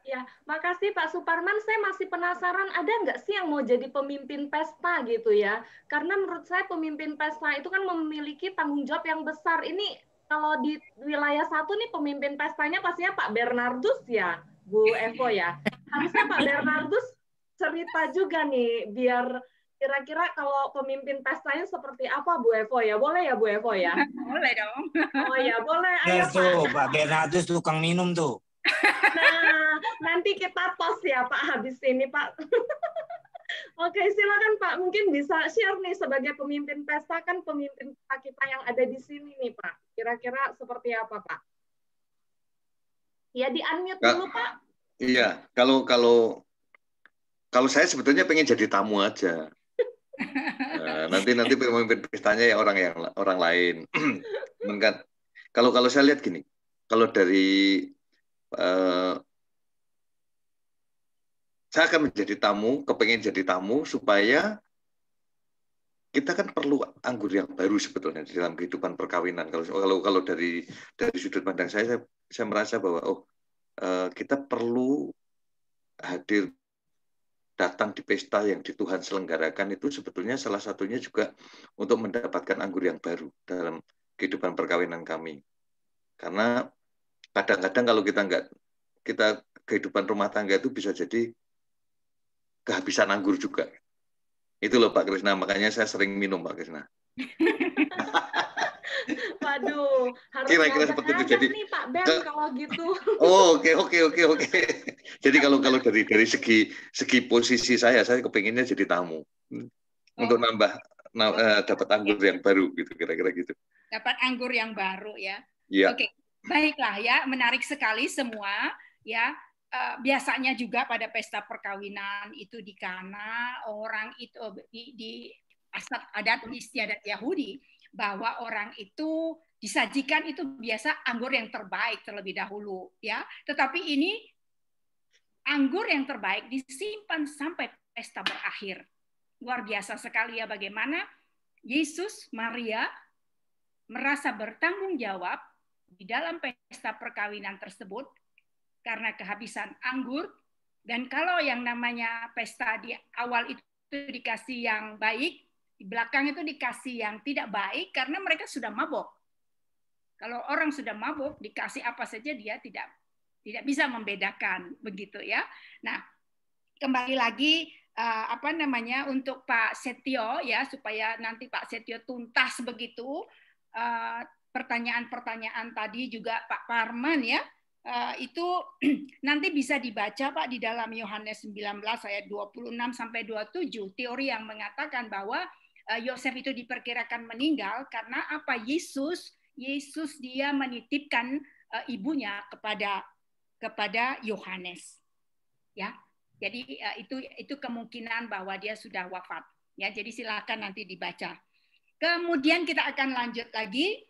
S2: makasih Pak Suparman. Saya masih penasaran, ada nggak sih yang mau jadi pemimpin pesta gitu ya? Karena menurut saya pemimpin pesta itu kan memiliki tanggung jawab yang besar. Ini kalau di wilayah satu nih pemimpin pestanya pastinya Pak Bernardus ya, Bu Evo ya. Harusnya Pak Bernardus cerita juga nih, biar kira-kira kalau pemimpin pestanya seperti apa Bu Evo ya? Boleh ya Bu Evo ya?
S1: Boleh dong.
S2: Oh ya, boleh.
S18: Ya
S2: Ayo
S18: tuh,
S2: Pak.
S18: Pak Bernardus tukang minum tuh.
S2: Nah, nanti kita tos ya Pak habis ini Pak. Oke, silakan Pak. Mungkin bisa share nih sebagai pemimpin pesta, kan pemimpin kita yang ada di sini nih Pak. Kira-kira seperti apa Pak? Ya di-unmute dulu Pak.
S11: Iya, kalau saya sebetulnya pengen jadi tamu aja. Nanti pemimpin pestanya ya orang lain. Kan kalau saya lihat gini, kalau dari saya akan menjadi tamu, kepengen jadi tamu supaya kita kan perlu anggur yang baru sebetulnya di dalam kehidupan perkawinan. Kalau dari sudut pandang saya merasa bahwa kita perlu hadir datang di pesta yang di Tuhan selenggarakan itu sebetulnya salah satunya juga untuk mendapatkan anggur yang baru dalam kehidupan perkawinan kami. Karena kadang-kadang kalau kita kehidupan rumah tangga itu bisa jadi kehabisan anggur juga. Itu loh Pak Krisna, makanya saya sering minum Pak Krisna.
S2: Waduh, harus
S11: kira-kira seperti itu. Jadi
S2: nih Pak Ben kalau gitu.
S11: Oh, oke. Jadi kalau dari segi posisi saya kepenginnya jadi tamu untuk dapat anggur yang baru gitu, kira-kira gitu.
S1: Dapat anggur yang baru ya.
S11: Iya.
S1: Oke. Baiklah ya, menarik sekali semua ya. Biasanya juga pada pesta perkawinan itu di Kana, orang itu di adat istiadat Yahudi, bahwa orang itu disajikan itu biasa anggur yang terbaik terlebih dahulu ya. Tetapi ini anggur yang terbaik disimpan sampai pesta berakhir. Luar biasa sekali ya bagaimana Yesus, Maria merasa bertanggung jawab di dalam pesta perkawinan tersebut karena kehabisan anggur. Dan kalau yang namanya pesta di awal itu itu dikasih yang baik, di belakang itu dikasih yang tidak baik karena mereka sudah mabuk. Kalau orang sudah mabuk dikasih apa saja dia tidak bisa membedakan, begitu ya. Nah, kembali lagi untuk Pak Setio ya, supaya nanti Pak Setio tuntas begitu pertanyaan-pertanyaan tadi juga Pak Parman ya. Itu nanti bisa dibaca Pak di dalam Yohanes 19 ayat 26 sampai 27, teori yang mengatakan bahwa Yosef itu diperkirakan meninggal karena apa? Yesus dia menitipkan ibunya kepada Yohanes. Ya. Jadi itu kemungkinan bahwa dia sudah wafat. Ya, jadi silakan nanti dibaca. Kemudian kita akan lanjut lagi.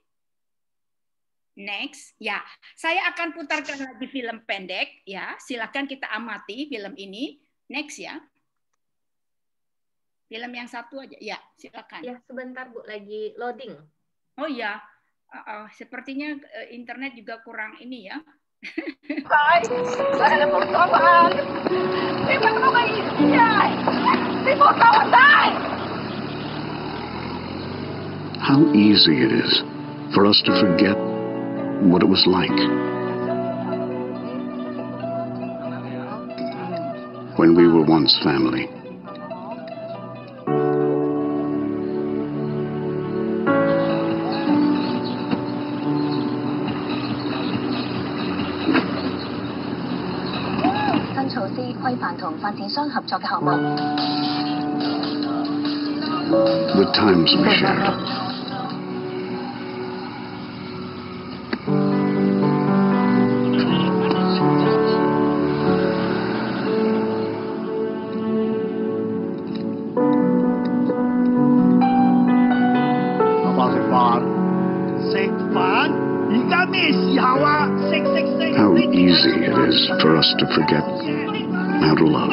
S1: Next, ya, saya akan putarkan lagi film pendek, ya. Silakan kita amati film ini. Next ya. Film yang satu aja, ya, silakan.
S2: Ya, sebentar Bu, lagi loading.
S1: Oh ya, sepertinya internet juga kurang ini ya.
S20: How easy it is for us to forget what it was like when we were once family. The times we shared. How easy it is for us to forget how to love.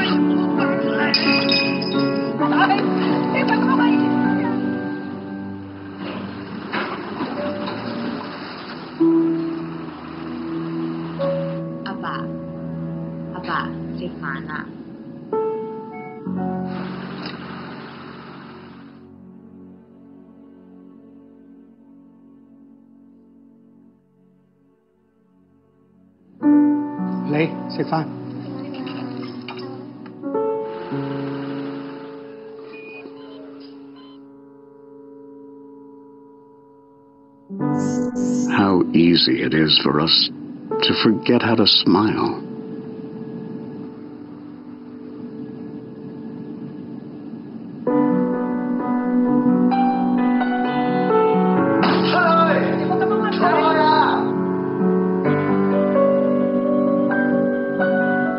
S20: How easy it is for us to forget how to smile.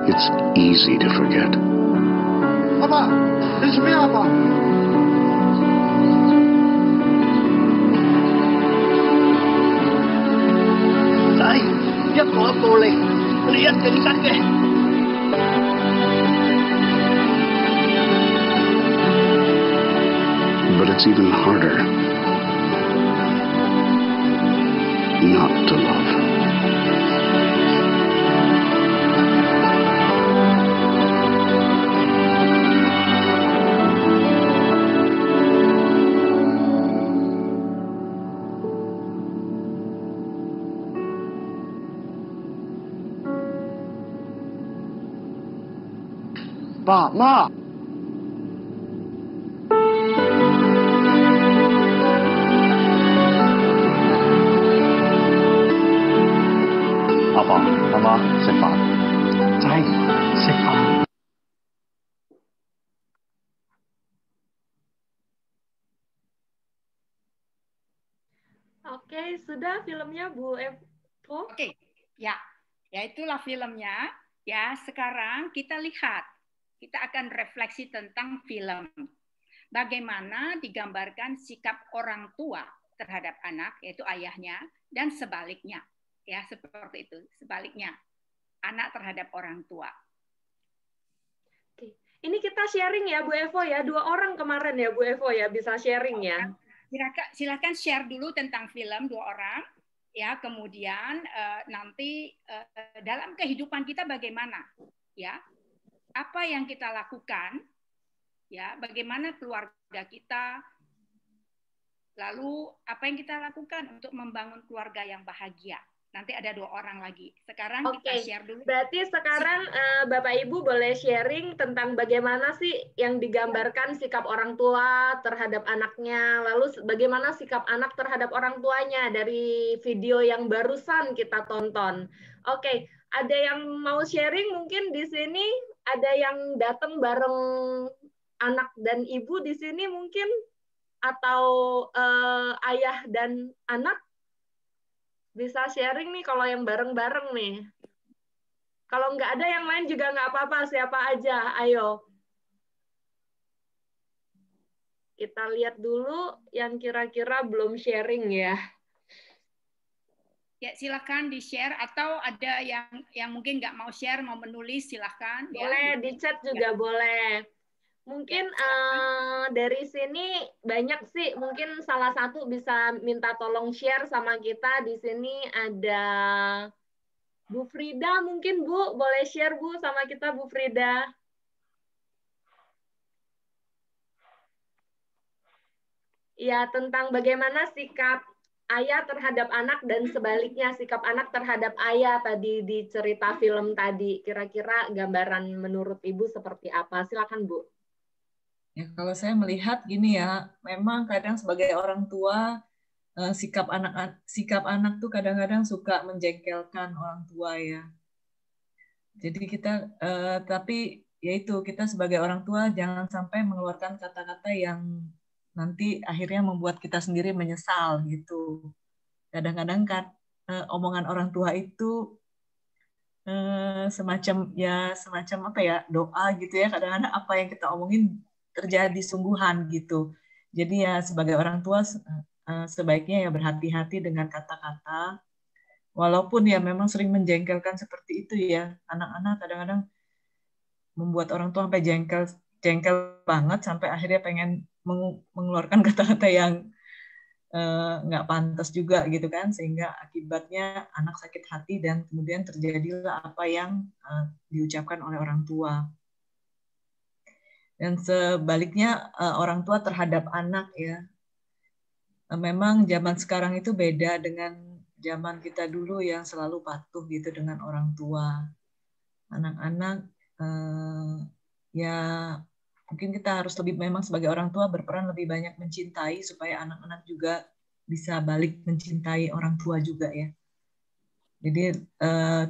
S20: It's easy to forget.
S21: Papa, ini sebenarnya apa?
S20: But it's even harder not to love.
S21: Pak, Ma. Papa, Mama, 食飯。仔，食飯。
S2: Oke, sudah filmnya Bu Evo?
S1: Oke, ya itulah filmnya. Ya, sekarang kita lihat. Kita akan refleksi tentang film. Bagaimana digambarkan sikap orang tua terhadap anak, yaitu ayahnya, dan sebaliknya. Ya, seperti itu. Sebaliknya, anak terhadap orang tua.
S2: Oke. Ini kita sharing ya, Bu Evo ya. 2 orang kemarin ya, Bu Evo ya, bisa sharing ya.
S1: Silakan share dulu tentang film 2 orang. Ya, kemudian nanti dalam kehidupan kita bagaimana? Ya. Apa yang kita lakukan ya, bagaimana keluarga kita, lalu apa yang kita lakukan untuk membangun keluarga yang bahagia. Nanti ada 2 orang lagi. Sekarang kita share dulu.
S2: Berarti sekarang Bapak Ibu boleh sharing tentang bagaimana sih yang digambarkan sikap orang tua terhadap anaknya, lalu bagaimana sikap anak terhadap orang tuanya dari video yang barusan kita tonton. Oke, ada yang mau sharing mungkin di sini, ada yang datang bareng anak dan ibu di sini mungkin, atau ayah dan anak? Bisa sharing nih kalau yang bareng-bareng nih. Kalau nggak ada yang lain juga nggak apa-apa, siapa aja, ayo. Kita lihat dulu yang kira-kira belum sharing ya.
S1: Ya, silakan di-share, atau ada yang mungkin nggak mau share, mau menulis, silakan.
S2: Boleh, di chat juga boleh. Mungkin dari sini banyak sih, mungkin salah satu bisa minta tolong share sama kita. Di sini ada Bu Frida, mungkin Bu boleh share Bu sama kita, Bu Frida. Ya, tentang bagaimana sikap ayah terhadap anak dan sebaliknya sikap anak terhadap ayah tadi di cerita film tadi. Kira-kira gambaran menurut Ibu seperti apa? Silakan Bu.
S7: Ya, kalau saya melihat gini ya, memang kadang sebagai orang tua sikap anak tuh kadang-kadang suka menjengkelkan orang tua ya. Jadi kita tapi yaitu kita sebagai orang tua jangan sampai mengeluarkan kata-kata yang nanti akhirnya membuat kita sendiri menyesal gitu. Kadang-kadang kan omongan orang tua itu semacam apa ya, doa gitu ya. Kadang-kadang apa yang kita omongin terjadi sungguhan gitu. Jadi ya sebagai orang tua sebaiknya ya berhati-hati dengan kata-kata. Walaupun ya memang sering menjengkelkan seperti itu ya. Anak-anak kadang-kadang membuat orang tua sampai jengkel banget sampai akhirnya pengen mengeluarkan kata-kata yang nggak pantas juga gitu kan, sehingga akibatnya anak sakit hati dan kemudian terjadilah apa yang diucapkan oleh orang tua. Dan sebaliknya orang tua terhadap anak ya. Memang zaman sekarang itu beda dengan zaman kita dulu yang selalu patuh gitu dengan orang tua. Anak-anak ya mungkin kita harus lebih, memang sebagai orang tua berperan lebih banyak mencintai supaya anak-anak juga bisa balik mencintai orang tua juga ya. Jadi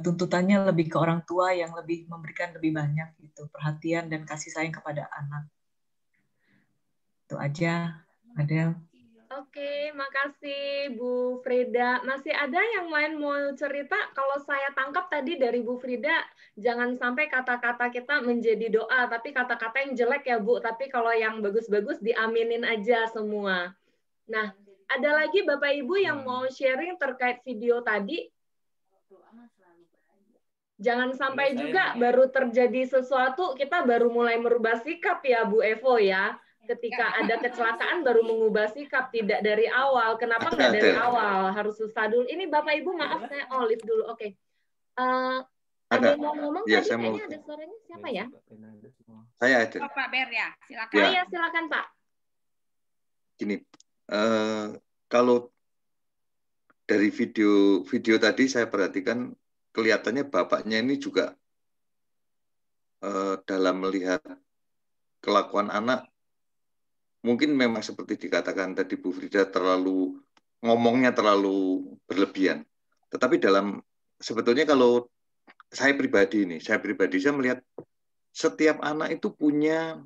S7: tuntutannya lebih ke orang tua yang lebih memberikan lebih banyak gitu perhatian dan kasih sayang kepada anak. Itu aja, Adel.
S2: Oke, makasih Bu Frida. Masih ada yang lain mau cerita? Kalau saya tangkap tadi dari Bu Frida, jangan sampai kata-kata kita menjadi doa, tapi kata-kata yang jelek ya Bu. Tapi kalau yang bagus-bagus diaminin aja semua. Nah, ada lagi Bapak Ibu yang mau sharing terkait video tadi? Jangan sampai juga baru terjadi sesuatu, kita baru mulai merubah sikap ya Bu Evo ya. Ketika ada kecelakaan baru mengubah sikap, tidak dari awal. Kenapa nggak dari awal? Harus susah dulu. Ini Bapak Ibu maaf saya olive dulu. Oke. Ada yang mau ngomong ya, tadi kayaknya ada suaranya. Siapa ya?
S11: Saya ada.
S1: Pak Ber ya, silakan.
S2: Ya. Oh ya, silakan Pak.
S11: Gini, kalau dari video tadi saya perhatikan kelihatannya bapaknya ini juga dalam melihat kelakuan anak mungkin memang seperti dikatakan tadi Bu Frida, ngomongnya terlalu berlebihan. Tetapi sebetulnya kalau saya pribadi saya melihat setiap anak itu punya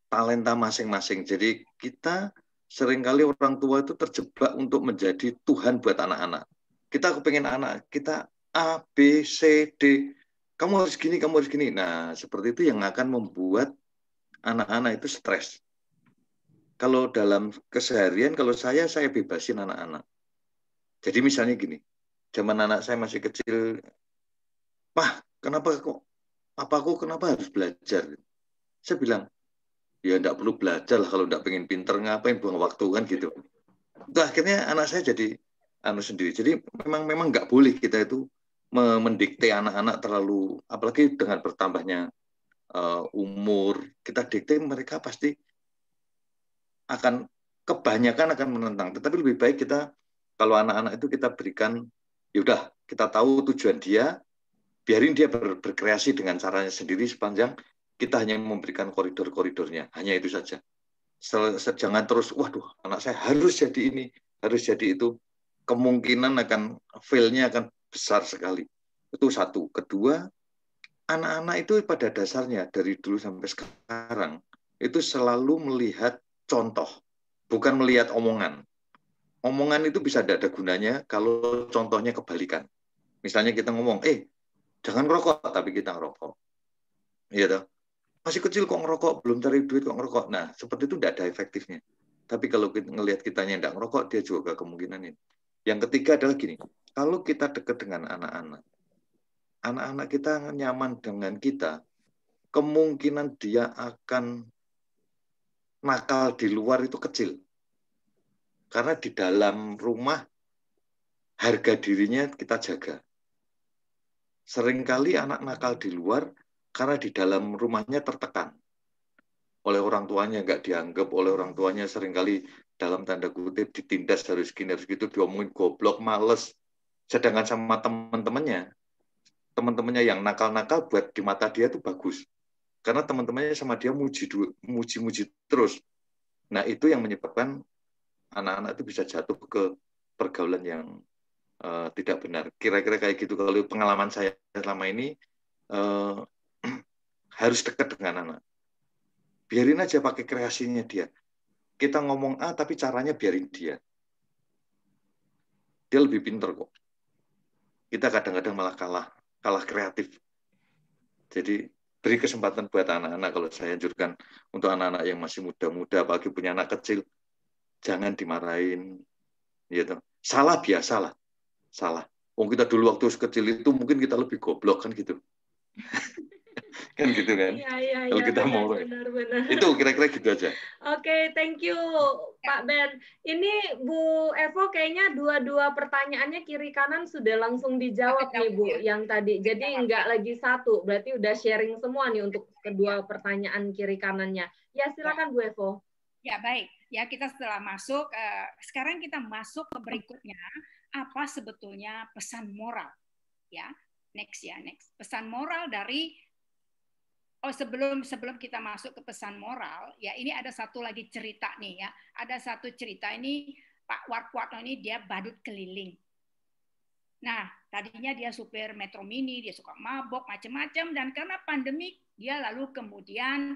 S11: talenta masing-masing. Jadi kita seringkali orang tua itu terjebak untuk menjadi Tuhan buat anak-anak. Kita kepengen anak kita A, B, C, D. Kamu harus gini, kamu harus gini. Nah, seperti itu yang akan membuat anak-anak itu stres. Kalau dalam keseharian, kalau saya bebasin anak-anak. Jadi misalnya gini, zaman anak saya masih kecil, Pak, kenapa harus belajar? Saya bilang, ya enggak perlu belajar lah, kalau enggak pengen pinter, ngapain buang waktu kan gitu. Itu akhirnya anak saya jadi sendiri. Jadi memang enggak boleh kita itu mendikte anak-anak terlalu, apalagi dengan bertambahnya umur, kita dikte mereka pasti kebanyakan akan menentang. Tetapi lebih baik kita, kalau anak-anak itu kita berikan, yaudah kita tahu tujuan dia, biarin dia berkreasi dengan caranya sendiri sepanjang kita hanya memberikan koridor-koridornya, hanya itu saja. Jangan terus, waduh anak saya harus jadi ini, harus jadi itu. Kemungkinan akan fail-nya akan besar sekali. Itu satu. Kedua, anak-anak itu pada dasarnya dari dulu sampai sekarang itu selalu melihat contoh, bukan melihat omongan. Omongan itu bisa tidak ada gunanya kalau contohnya kebalikan. Misalnya kita ngomong, jangan ngerokok, tapi kita ngerokok. Iya toh? Masih kecil kok ngerokok, belum cari duit kok ngerokok. Nah, seperti itu tidak ada efektifnya. Tapi kalau kita ngelihat kitanya tidak ngerokok, dia juga kemungkinan ini. Yang ketiga adalah gini, kalau kita dekat dengan anak-anak, anak-anak kita nyaman dengan kita, kemungkinan dia akan nakal di luar itu kecil. Karena di dalam rumah, harga dirinya kita jaga. Seringkali anak nakal di luar, karena di dalam rumahnya tertekan. Oleh orang tuanya nggak dianggap, oleh orang tuanya seringkali dalam tanda kutip ditindas harus gini, harus gitu, diomongin goblok, males. Sedangkan sama teman-temannya yang nakal-nakal buat di mata dia itu bagus. Karena teman-temannya sama dia muji-muji terus. Nah, itu yang menyebabkan anak-anak itu bisa jatuh ke pergaulan yang tidak benar. Kira-kira kayak gitu. Kalau pengalaman saya selama ini, harus dekat dengan anak. Biarin aja pakai kreasinya dia. Kita ngomong A, tapi caranya biarin dia. Dia lebih pinter kok. Kita kadang-kadang malah kalah kreatif. Jadi beri kesempatan buat anak-anak. Kalau saya anjurkan untuk anak-anak yang masih muda-muda, apalagi punya anak kecil, jangan dimarahin. Gitu. Salah biasalah. Salah. Kita dulu waktu kecil itu mungkin kita lebih goblok kan gitu. Kan gitu kan.
S2: Iya,
S11: kalau kita mau
S2: benar.
S11: Itu kira-kira gitu aja.
S2: Oke, thank you Pak Ben. Ini Bu Evo kayaknya dua pertanyaannya kiri kanan sudah langsung dijawab nih Bu yang tadi. Jadi nggak lagi satu, berarti udah sharing semua nih untuk kedua pertanyaan kiri kanannya. Ya silakan Bu Evo.
S1: Ya baik, ya kita setelah masuk, sekarang kita masuk ke berikutnya, apa sebetulnya pesan moral? Ya, next. Pesan moral dari sebelum kita masuk ke pesan moral, ya ini ada satu lagi cerita nih ya. Ada satu cerita ini Pak Warkwarno ini dia badut keliling. Nah, tadinya dia supir Metro Mini, dia suka mabok macam-macam, dan karena pandemi dia lalu kemudian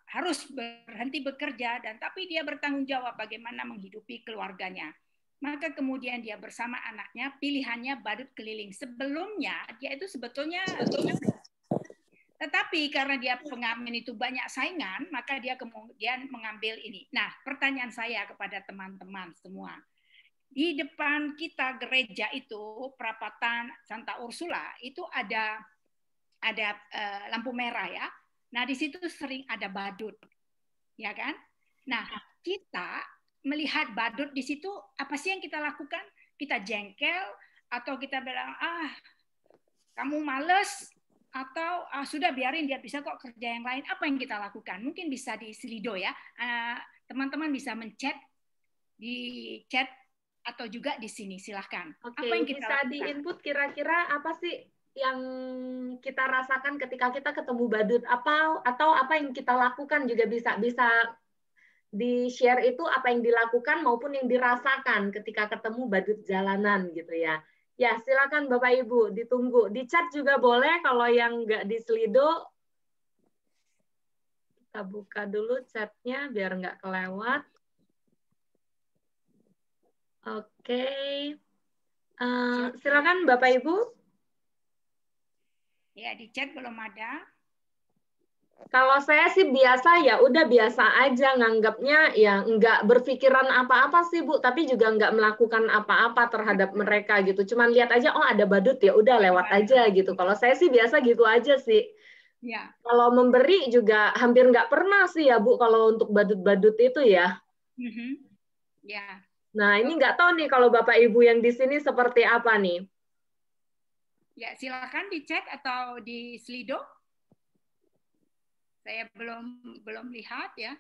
S1: harus berhenti bekerja, dan tapi dia bertanggung jawab bagaimana menghidupi keluarganya. Maka kemudian dia bersama anaknya, pilihannya badut keliling. Sebelumnya dia itu sebetulnya tetapi karena dia pengamen itu banyak saingan, maka dia kemudian mengambil ini. Nah, pertanyaan saya kepada teman-teman semua. Di depan kita gereja itu, perapatan Santa Ursula, itu ada lampu merah ya. Nah, di situ sering ada badut. Ya kan? Nah, kita melihat badut di situ, apa sih yang kita lakukan? Kita jengkel atau kita bilang, kamu males, atau sudah biarin dia bisa kok kerja yang lain. Apa yang kita lakukan? Mungkin bisa di Slido ya. Teman-teman bisa mencet di chat atau juga di sini. Silahkan.
S2: Oke,
S1: apa yang kita
S2: bisa
S1: lakukan?
S2: Di input kira-kira apa sih yang kita rasakan ketika kita ketemu badut, atau apa yang kita lakukan juga bisa di share itu apa yang dilakukan maupun yang dirasakan ketika ketemu badut jalanan gitu ya. Ya, silakan Bapak Ibu, ditunggu. Di chat juga boleh, kalau yang nggak di Slido, kita buka dulu chatnya biar nggak kelewat. Oke. Silakan Bapak Ibu.
S1: Ya, di chat belum ada.
S2: Kalau saya sih biasa ya, udah biasa aja nganggapnya ya nggak berpikiran apa-apa sih Bu, tapi juga nggak melakukan apa-apa terhadap mereka gitu. Cuman lihat aja, oh ada badut ya, udah lewat aja gitu. Kalau saya sih biasa gitu aja sih.
S1: Ya.
S2: Kalau memberi juga hampir nggak pernah sih ya Bu, kalau untuk badut-badut itu ya.
S1: Ya.
S2: Nah ini nggak tahu nih kalau Bapak Ibu yang di sini seperti apa nih.
S1: Ya, silakan di chat atau di Slido. Saya belum lihat ya.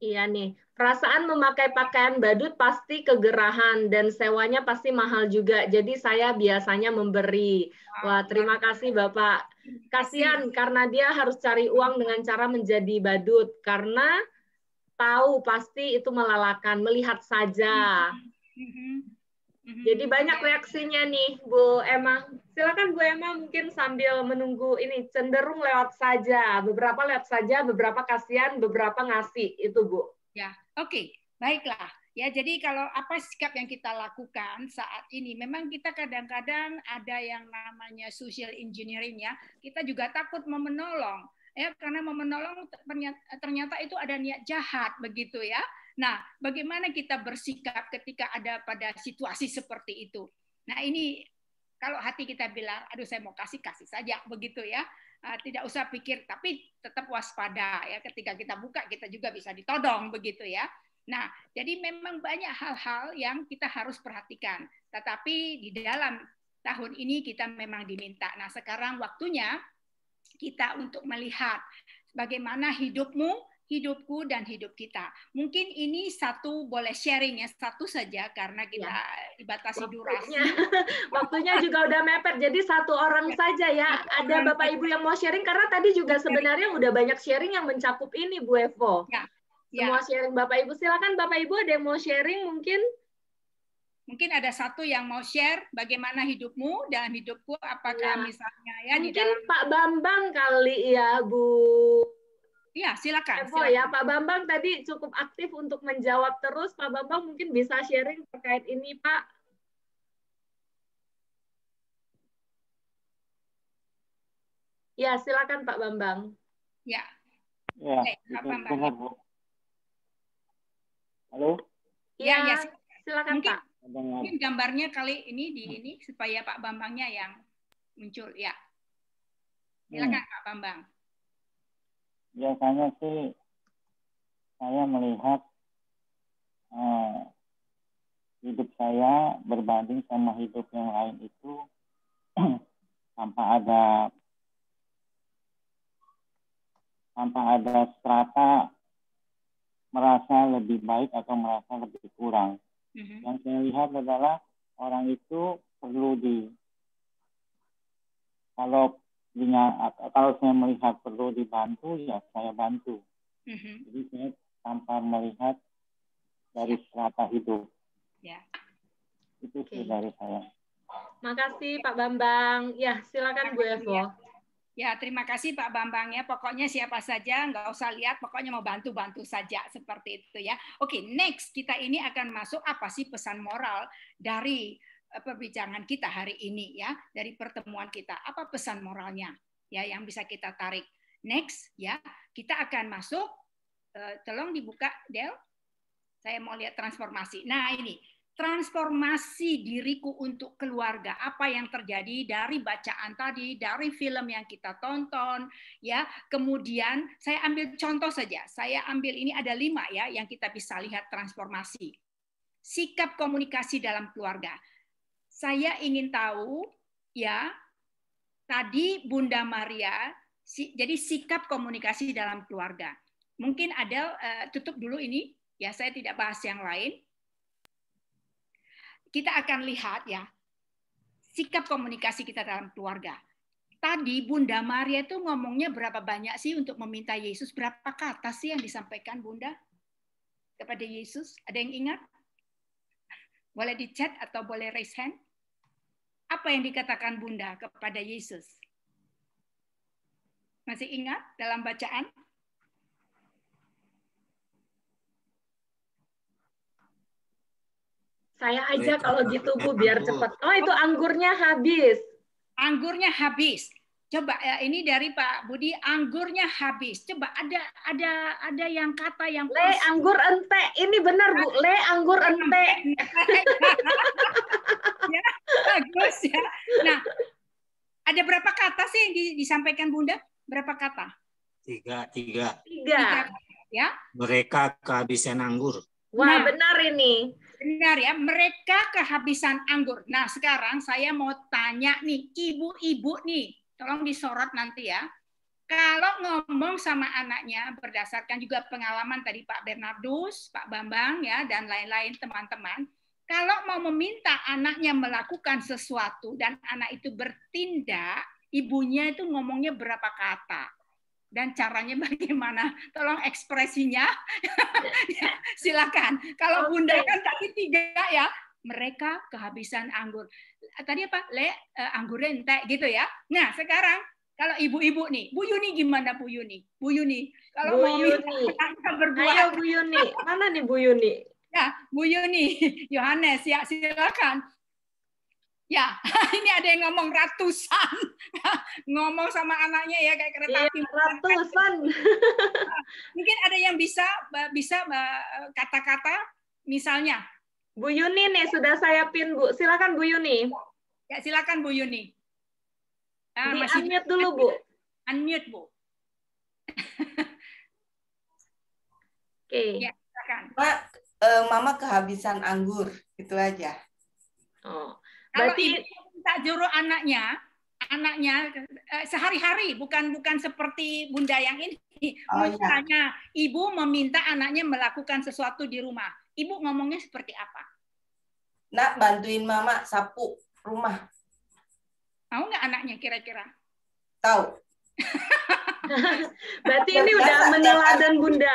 S2: Iya nih, perasaan memakai pakaian badut pasti kegerahan dan sewanya pasti mahal juga. Jadi saya biasanya memberi. Wah, terima kasih Bapak. Kasihan karena dia harus cari uang dengan cara menjadi badut karena tahu pasti itu melelahkan, melihat saja. Jadi banyak reaksinya nih, Bu Emma. Silakan Bu Emma mungkin sambil menunggu ini cenderung lewat saja. Beberapa lewat saja, beberapa kasihan, beberapa ngasih. Itu Bu.
S1: Ya, oke. Baiklah. Ya, jadi kalau apa sikap yang kita lakukan saat ini, memang kita kadang-kadang ada yang namanya social engineering ya. Kita juga takut menolong. Ya, karena menolong ternyata itu ada niat jahat begitu ya. Nah, bagaimana kita bersikap ketika ada pada situasi seperti itu? Nah, ini kalau hati kita bilang, aduh saya mau kasih saja begitu ya. Tidak usah pikir, tapi tetap waspada ya. Ketika kita buka, kita juga bisa ditodong begitu ya. Nah, jadi memang banyak hal-hal yang kita harus perhatikan. Tetapi di dalam tahun ini kita memang diminta. Nah, sekarang waktunya kita untuk melihat bagaimana hidupmu, hidupku, dan hidup kita. Mungkin ini satu boleh sharing ya, satu saja karena kita dibatasi durasi.
S2: Waktunya juga udah mepet, jadi satu orang saja ya. Ada Bapak Ibu yang mau sharing, karena tadi juga sebenarnya udah banyak sharing yang mencakup ini Bu Evo. Semua sharing Bapak Ibu, silakan Bapak Ibu ada yang mau sharing mungkin?
S1: Mungkin ada satu yang mau share bagaimana hidupmu dan hidupku, apakah misalnya ya
S2: mungkin
S1: di dalam
S2: Pak Bambang kali ya Bu.
S1: Iya, silakan.
S2: Evo ya, Pak Bambang tadi cukup aktif untuk menjawab terus. Pak Bambang mungkin bisa sharing terkait ini, Pak. Ya, silakan Pak Bambang.
S1: Ya.
S6: Ya,
S1: Pak Bambang.
S6: dengar, Bu. Halo?
S2: Ya, silakan
S1: mungkin,
S2: Pak.
S1: Mungkin gambarnya kali ini di ini supaya Pak Bambangnya yang muncul. Ya. Silakan Pak Bambang.
S6: Biasanya sih saya melihat hidup saya berbanding sama hidup yang lain itu tanpa ada strata merasa lebih baik atau merasa lebih kurang. Yang saya lihat adalah orang itu perlu kalau saya melihat perlu dibantu, ya saya bantu. Jadi saya tanpa melihat dari strata hidup.
S1: Ya.
S6: Itu sih dari saya.
S2: Makasih Pak Bambang. Ya, silakan Bu Evo.
S1: Ya, terima kasih Pak Bambang ya. Pokoknya siapa saja, nggak usah lihat, pokoknya mau bantu-bantu saja seperti itu ya. Oke, next kita ini akan masuk apa sih pesan moral dari perbincangan kita hari ini ya, dari pertemuan kita. Apa pesan moralnya ya yang bisa kita tarik? Next ya, kita akan masuk tolong dibuka Del. Saya mau lihat transformasi. Nah, ini transformasi diriku untuk keluarga. Apa yang terjadi dari bacaan tadi, dari film yang kita tonton ya. Kemudian saya ambil contoh saja. Saya ambil ini ada 5 ya yang kita bisa lihat transformasi. Sikap komunikasi dalam keluarga. Saya ingin tahu ya, tadi Bunda Maria, jadi sikap komunikasi dalam keluarga. Mungkin Adel tutup dulu ini, ya saya tidak bahas yang lain. Kita akan lihat ya, sikap komunikasi kita dalam keluarga. Tadi Bunda Maria itu ngomongnya berapa banyak sih untuk meminta Yesus? Berapa kata sih yang disampaikan Bunda kepada Yesus? Ada yang ingat? Boleh di chat atau boleh raise hand? Apa yang dikatakan Bunda kepada Yesus? Masih ingat dalam bacaan?
S2: Saya aja kalau gitu Bu, biar cepat. Oh, itu anggurnya habis.
S1: Anggurnya habis. Coba ya, ini dari Pak Budi, anggurnya habis. Coba ada yang kata yang
S2: Le anggur ente. Ini benar Bu, le anggur ente.
S1: Ya, bagus ya. Nah, ada berapa kata sih yang disampaikan Bunda? Berapa kata?
S18: Tiga.
S1: Ya.
S18: Mereka kehabisan anggur.
S2: Wah, benar ini.
S1: Benar ya, mereka kehabisan anggur. Nah, sekarang saya mau tanya nih, ibu-ibu nih, tolong disorot nanti ya. Kalau ngomong sama anaknya berdasarkan juga pengalaman tadi Pak Bernardus, Pak Bambang ya dan lain-lain teman-teman, kalau mau meminta anaknya melakukan sesuatu dan anak itu bertindak, ibunya itu ngomongnya berapa kata dan caranya bagaimana? Tolong ekspresinya. Silakan. Kalau Bunda kan tadi 3 ya, mereka kehabisan anggur. Tadi apa? Anggur entek gitu ya. Nah, sekarang kalau ibu-ibu nih, Bu Yuni gimana Bu Yuni? Bu Yuni, kalau
S2: Bu
S1: mau
S2: Yuni.
S1: berbuat.
S2: Ayo Bu Yuni, mana nih Bu Yuni?
S1: Ya, Bu Yuni, Yohanes, ya silakan. Ya, ini ada yang ngomong ratusan, ngomong sama anaknya ya kayak kereta api.
S2: Ratusan.
S1: Mungkin ada yang bisa kata-kata, misalnya.
S2: Bu Yuni nih sudah saya pin Bu, silakan Bu Yuni.
S1: Ya silakan Bu Yuni.
S2: Unmute dulu Bu.
S1: Unmute Bu.
S2: Oke.
S1: Ya, silakan.
S8: Mama kehabisan anggur, itu aja.
S2: Oh,
S1: kalau ibu minta juru anaknya sehari-hari, bukan seperti Bunda yang ini. Misalnya ibu meminta anaknya melakukan sesuatu di rumah, ibu ngomongnya seperti apa?
S8: Nak, bantuin mama sapu rumah.
S1: Mau nggak anaknya kira-kira?
S8: Tahu.
S2: Berarti ini udah meneladan Bunda.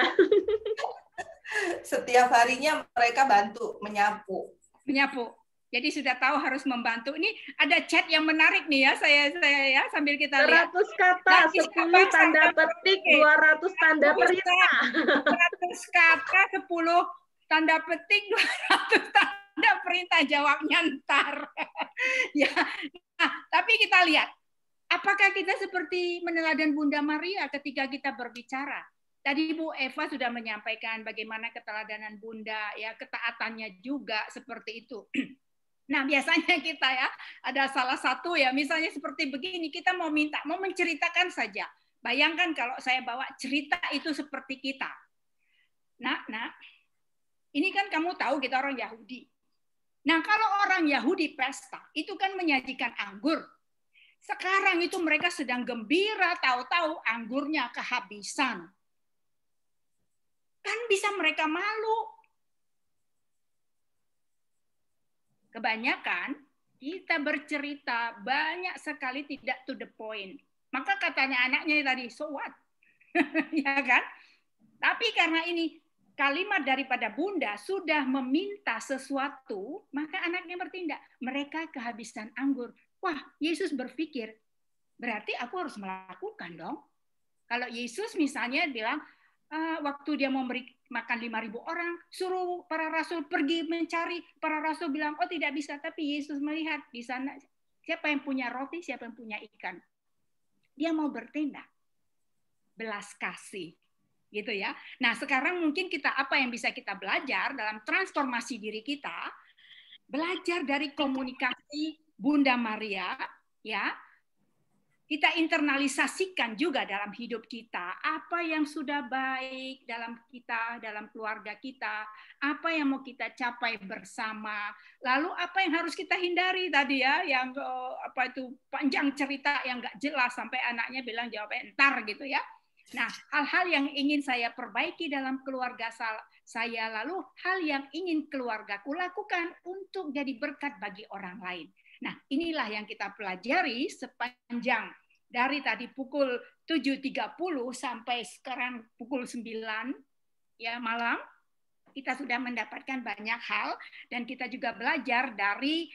S8: Setiap harinya mereka bantu menyapu.
S1: Menyapu. Jadi sudah tahu harus membantu. Ini ada chat yang menarik nih ya, saya ya sambil kita lihat.
S2: 100 kata, 10 tanda petik, 200 tanda perintah.
S1: 100 kata, 10 tanda petik, 200 tanda perintah, jawabnya ntar. Ya. Nah, tapi kita lihat, apakah kita seperti meneladan Bunda Maria ketika kita berbicara? Tadi Bu Eva sudah menyampaikan bagaimana keteladanan Bunda, ya ketaatannya juga seperti itu. Nah, biasanya kita ya, ada salah satu ya, misalnya seperti begini, kita mau menceritakan saja. Bayangkan kalau saya bawa cerita itu seperti kita. Nah, ini kan kamu tahu kita orang Yahudi. Nah, kalau orang Yahudi pesta, itu kan menyajikan anggur. Sekarang itu mereka sedang gembira, tahu-tahu anggurnya kehabisan. Kan bisa mereka malu. Kebanyakan kita bercerita banyak sekali tidak to the point. Maka katanya anaknya tadi, so what? Ya kan? Tapi karena ini kalimat daripada Bunda sudah meminta sesuatu, maka anaknya bertindak. Mereka kehabisan anggur. Wah, Yesus berpikir, berarti aku harus melakukan dong. Kalau Yesus misalnya bilang, waktu dia mau memberi makan 5.000 orang, suruh para rasul pergi mencari. Para rasul bilang, oh tidak bisa. Tapi Yesus melihat di sana, siapa yang punya roti, siapa yang punya ikan. Dia mau bertindak. Belas kasih. Gitu ya. Nah, sekarang mungkin kita apa yang bisa kita belajar dalam transformasi diri kita, belajar dari komunikasi Bunda Maria, ya. Kita internalisasikan juga dalam hidup kita apa yang sudah baik dalam kita, dalam keluarga kita, apa yang mau kita capai bersama, lalu apa yang harus kita hindari tadi ya, yang apa itu panjang cerita yang nggak jelas sampai anaknya bilang jawabnya entar gitu ya. Nah, hal-hal yang ingin saya perbaiki dalam keluarga saya, lalu hal yang ingin keluargaku lakukan untuk jadi berkat bagi orang lain. Nah, inilah yang kita pelajari sepanjang dari tadi pukul 7.30 sampai sekarang pukul 9 ya malam. Kita sudah mendapatkan banyak hal dan kita juga belajar dari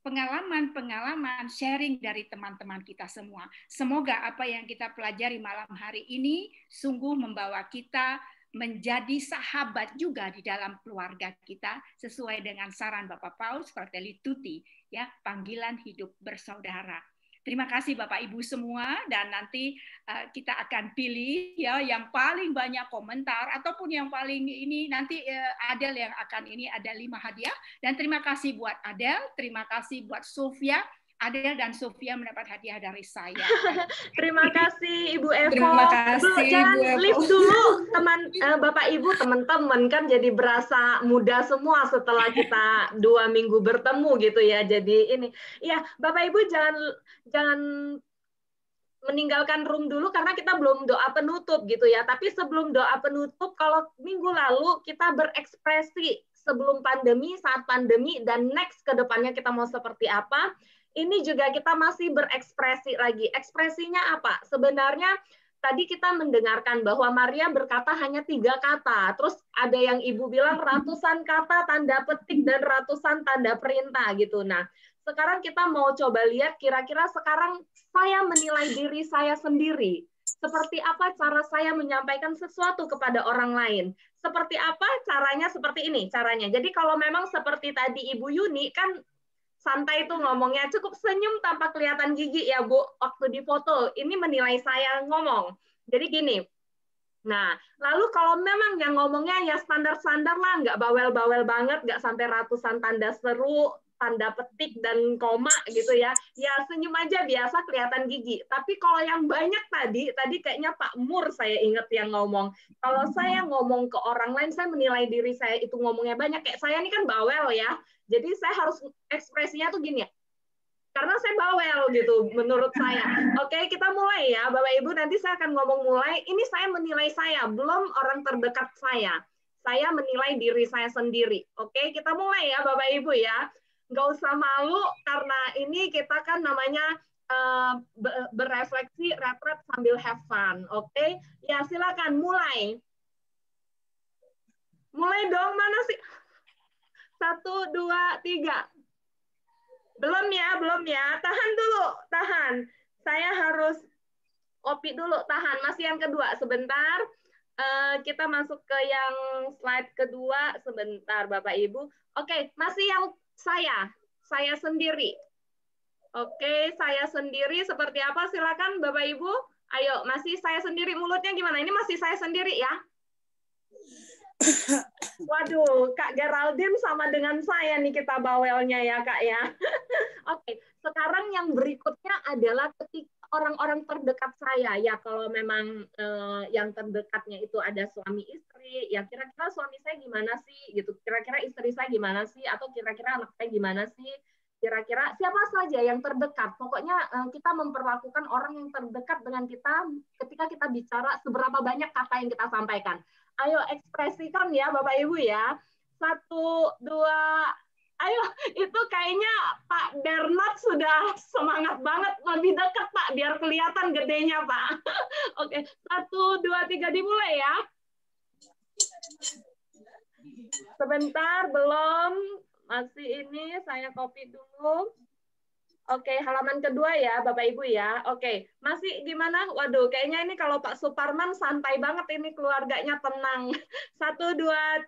S1: pengalaman-pengalaman sharing dari teman-teman kita semua. Semoga apa yang kita pelajari malam hari ini sungguh membawa kita menjadi sahabat juga di dalam keluarga kita sesuai dengan saran Bapak Paus Fratelli Tutti, ya, panggilan hidup bersaudara. Terima kasih Bapak Ibu semua dan nanti kita akan pilih ya yang paling banyak komentar ataupun yang paling ini nanti Adel yang akan ini ada 5 hadiah dan terima kasih buat Adel, terima kasih buat Sofia. Adel dan Sofia mendapat hadiah dari saya.
S2: Terima kasih Ibu Evo.
S4: Terima kasih
S2: jangan
S4: Ibu Evo.
S2: lift dulu teman Bapak Ibu teman-teman kan jadi berasa muda semua setelah kita 2 minggu bertemu gitu ya. Jadi ini ya Bapak Ibu jangan meninggalkan room dulu karena kita belum doa penutup gitu ya. Tapi sebelum doa penutup, kalau minggu lalu kita berekspresi sebelum pandemi, saat pandemi, dan next ke depannya kita mau seperti apa, ini juga kita masih berekspresi lagi. Ekspresinya apa? Sebenarnya tadi kita mendengarkan bahwa Maria berkata hanya 3 kata. Terus ada yang Ibu bilang ratusan kata tanda petik dan ratusan tanda perintah gitu. Nah, sekarang kita mau coba lihat kira-kira sekarang saya menilai diri saya sendiri. Seperti apa cara saya menyampaikan sesuatu kepada orang lain? Seperti apa caranya? Seperti ini caranya. Jadi kalau memang seperti tadi Ibu Yuni kan santai tuh ngomongnya, cukup senyum tanpa kelihatan gigi ya Bu, waktu di foto. Ini menilai saya ngomong. Jadi gini, nah lalu kalau memang yang ngomongnya ya standar-standar lah, nggak bawel-bawel banget, nggak sampai ratusan tanda seru, tanda petik dan koma gitu ya, ya senyum aja biasa kelihatan gigi. Tapi kalau yang banyak tadi kayaknya Pak Mur saya ingat yang ngomong, kalau saya ngomong ke orang lain, saya menilai diri saya itu ngomongnya banyak, kayak saya ini kan bawel ya, jadi saya harus ekspresinya tuh gini ya, karena saya bawel gitu menurut saya. Oke, kita mulai ya Bapak Ibu, nanti saya akan ngomong mulai. Ini saya menilai saya, belum orang terdekat saya. Saya menilai diri saya sendiri. Oke, kita mulai ya Bapak Ibu ya. Nggak usah malu, karena ini kita kan namanya berefleksi, retret sambil have fun. Oke, ya silakan mulai. Mulai dong, mana sih? 1, 2, 3. Belum ya. Tahan dulu, tahan. Saya harus kopi dulu, tahan. Masih yang kedua, sebentar. Kita masuk ke yang slide kedua, sebentar Bapak Ibu. Oke, masih yang saya sendiri. Oke, saya sendiri seperti apa? Silakan Bapak Ibu. Ayo, masih saya sendiri, mulutnya gimana? Ini masih saya sendiri ya. Waduh, Kak Geraldine sama dengan saya nih kita bawelnya ya Kak ya. Oke, sekarang yang berikutnya adalah ketika orang-orang terdekat saya ya, kalau memang yang terdekatnya itu ada suami istri, ya kira-kira suami saya gimana sih gitu, kira-kira istri saya gimana sih, atau kira-kira anak saya gimana sih, kira-kira siapa saja yang terdekat. Pokoknya kita memperlakukan orang yang terdekat dengan kita ketika kita bicara, seberapa banyak kata yang kita sampaikan. Ayo ekspresikan ya Bapak Ibu ya. 1, 2, ayo, itu kayaknya Pak Bernard sudah semangat banget, lebih dekat Pak, biar kelihatan gedenya Pak. Oke, 1, 2, 3 dimulai ya. Sebentar, belum. Masih ini, saya copy dulu. Oke, halaman kedua ya Bapak Ibu ya. Oke, masih gimana? Waduh, kayaknya ini kalau Pak Suparman santai banget, ini keluarganya tenang. 1, 2,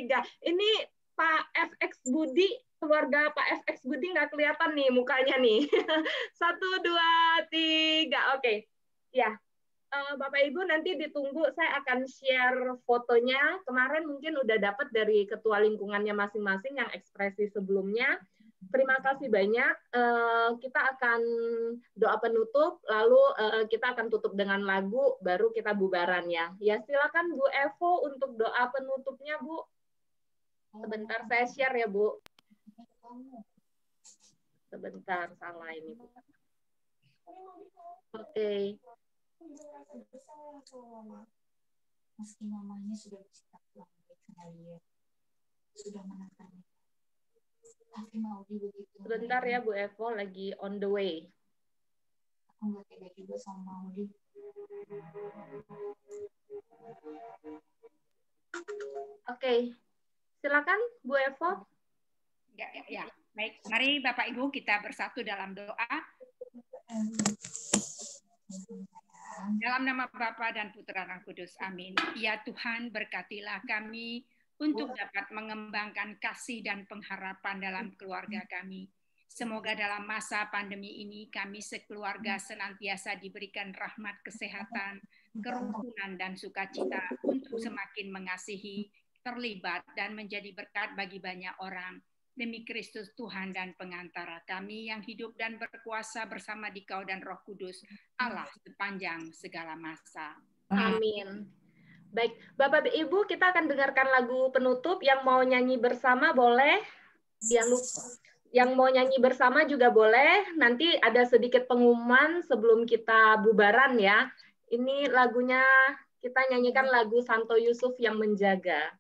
S2: 3. Ini Pak FX Budi, keluarga Pak FX Budi nggak kelihatan nih mukanya nih. 1, 2, 3. Oke, ya. Bapak Ibu nanti ditunggu, saya akan share fotonya. Kemarin mungkin udah dapat dari ketua lingkungannya masing-masing yang ekspresi sebelumnya. Terima kasih banyak. Kita akan doa penutup, lalu kita akan tutup dengan lagu, baru kita bubaran ya. Ya silakan Bu Evo untuk doa penutupnya Bu. Sebentar saya share ya Bu. Sebentar, salah ini Bu. Oke.
S5: Meski mamanya sudah bersikap baik sama dia, sudah menentang. Tapi Maudi begitu.
S2: Sebentar ya Bu Evo, lagi on the way.
S5: Aku nggak tega juga sama Maudi.
S2: Oke, silakan Bu Evo.
S1: Ya. Baik, mari Bapak Ibu kita bersatu dalam doa. Dalam nama Bapa dan Putra dan Kudus, amin. Ya Tuhan, berkatilah kami untuk dapat mengembangkan kasih dan pengharapan dalam keluarga kami. Semoga dalam masa pandemi ini kami sekeluarga senantiasa diberikan rahmat kesehatan, kerukunan dan sukacita untuk semakin mengasihi, terlibat dan menjadi berkat bagi banyak orang. Demi Kristus Tuhan dan pengantara kami yang hidup dan berkuasa bersama Dikau dan Roh Kudus, Allah sepanjang segala masa.
S2: Amin. Baik, Bapak Ibu, kita akan dengarkan lagu penutup. Yang mau nyanyi bersama boleh. Yang mau nyanyi bersama juga boleh. Nanti ada sedikit pengumuman sebelum kita bubaran ya. Ini lagunya, kita nyanyikan lagu Santo Yusuf yang Menjaga.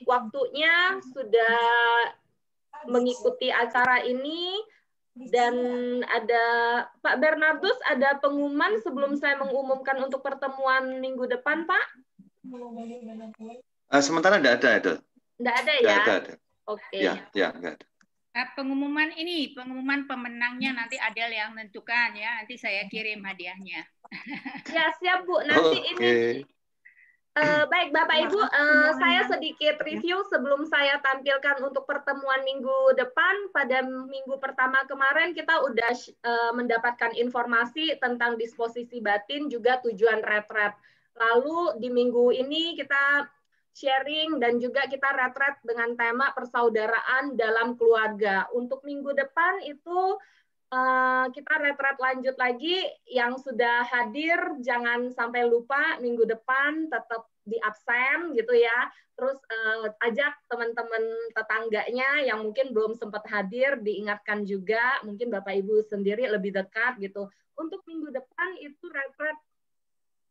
S2: Waktunya sudah mengikuti acara ini, dan ada Pak Bernardus, ada pengumuman sebelum saya mengumumkan untuk pertemuan minggu depan, Pak?
S11: Sementara tidak ada itu.
S2: Tidak ada ya?
S11: Tidak ada.
S2: Oke.
S11: Ya, enggak ada.
S1: Pengumuman ini, pengumuman pemenangnya nanti Adel yang menentukan ya. Nanti saya kirim hadiahnya.
S2: Ya, siap Bu. Nanti ini. Baik Bapak Ibu, saya sedikit review sebelum saya tampilkan untuk pertemuan minggu depan. Pada minggu pertama kemarin kita udah mendapatkan informasi tentang disposisi batin, juga tujuan retret. Lalu di minggu ini kita sharing dan juga kita retret dengan tema persaudaraan dalam keluarga. Untuk minggu depan itu kita retret lanjut lagi. Yang sudah hadir jangan sampai lupa minggu depan tetap di absen gitu ya. Terus ajak teman-teman tetangganya yang mungkin belum sempat hadir, diingatkan juga, mungkin Bapak Ibu sendiri lebih dekat gitu. Untuk minggu depan itu retret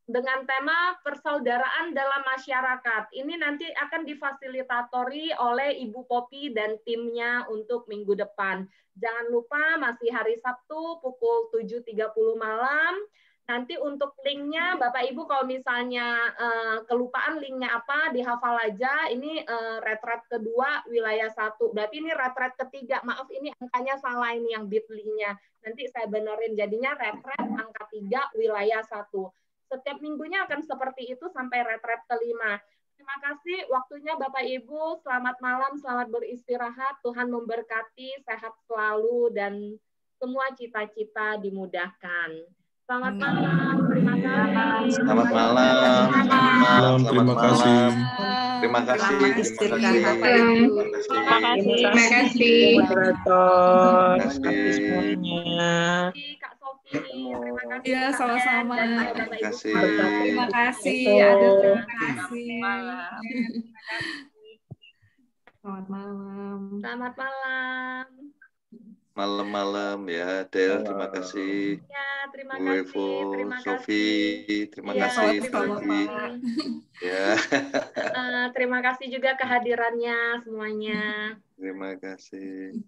S2: dengan tema persaudaraan dalam masyarakat. Ini nanti akan difasilitatori oleh Ibu Popi dan timnya untuk minggu depan. Jangan lupa masih hari Sabtu pukul 7.30 malam. Nanti untuk linknya, Bapak Ibu kalau misalnya kelupaan linknya apa, dihafal aja. Ini retret kedua wilayah 1. Berarti ini retret ketiga. Maaf ini angkanya salah ini yang bit.ly-nya. Nanti saya benerin jadinya retret angka 3 wilayah 1. Setiap minggunya akan seperti itu sampai retret kelima. Terima kasih waktunya Bapak Ibu. Selamat malam, selamat beristirahat. Tuhan memberkati, sehat selalu, dan semua cita-cita dimudahkan. Selamat malam, terima kasih.
S11: Selamat malam.
S13: Terima kasih.
S11: Terima kasih.
S13: Terima
S2: kasih.
S13: kasih.
S4: Ya, sama-sama.
S11: Terima kasih.
S4: Terima kasih. Aduh, terima kasih. Selamat malam.
S2: Selamat malam.
S11: Malam-malam ya, Del. Terima kasih.
S2: Ya, terima
S11: Bu Evo, Sofi, terima kasih. Ya.
S2: Terima kasih juga kehadirannya semuanya.
S11: Terima kasih.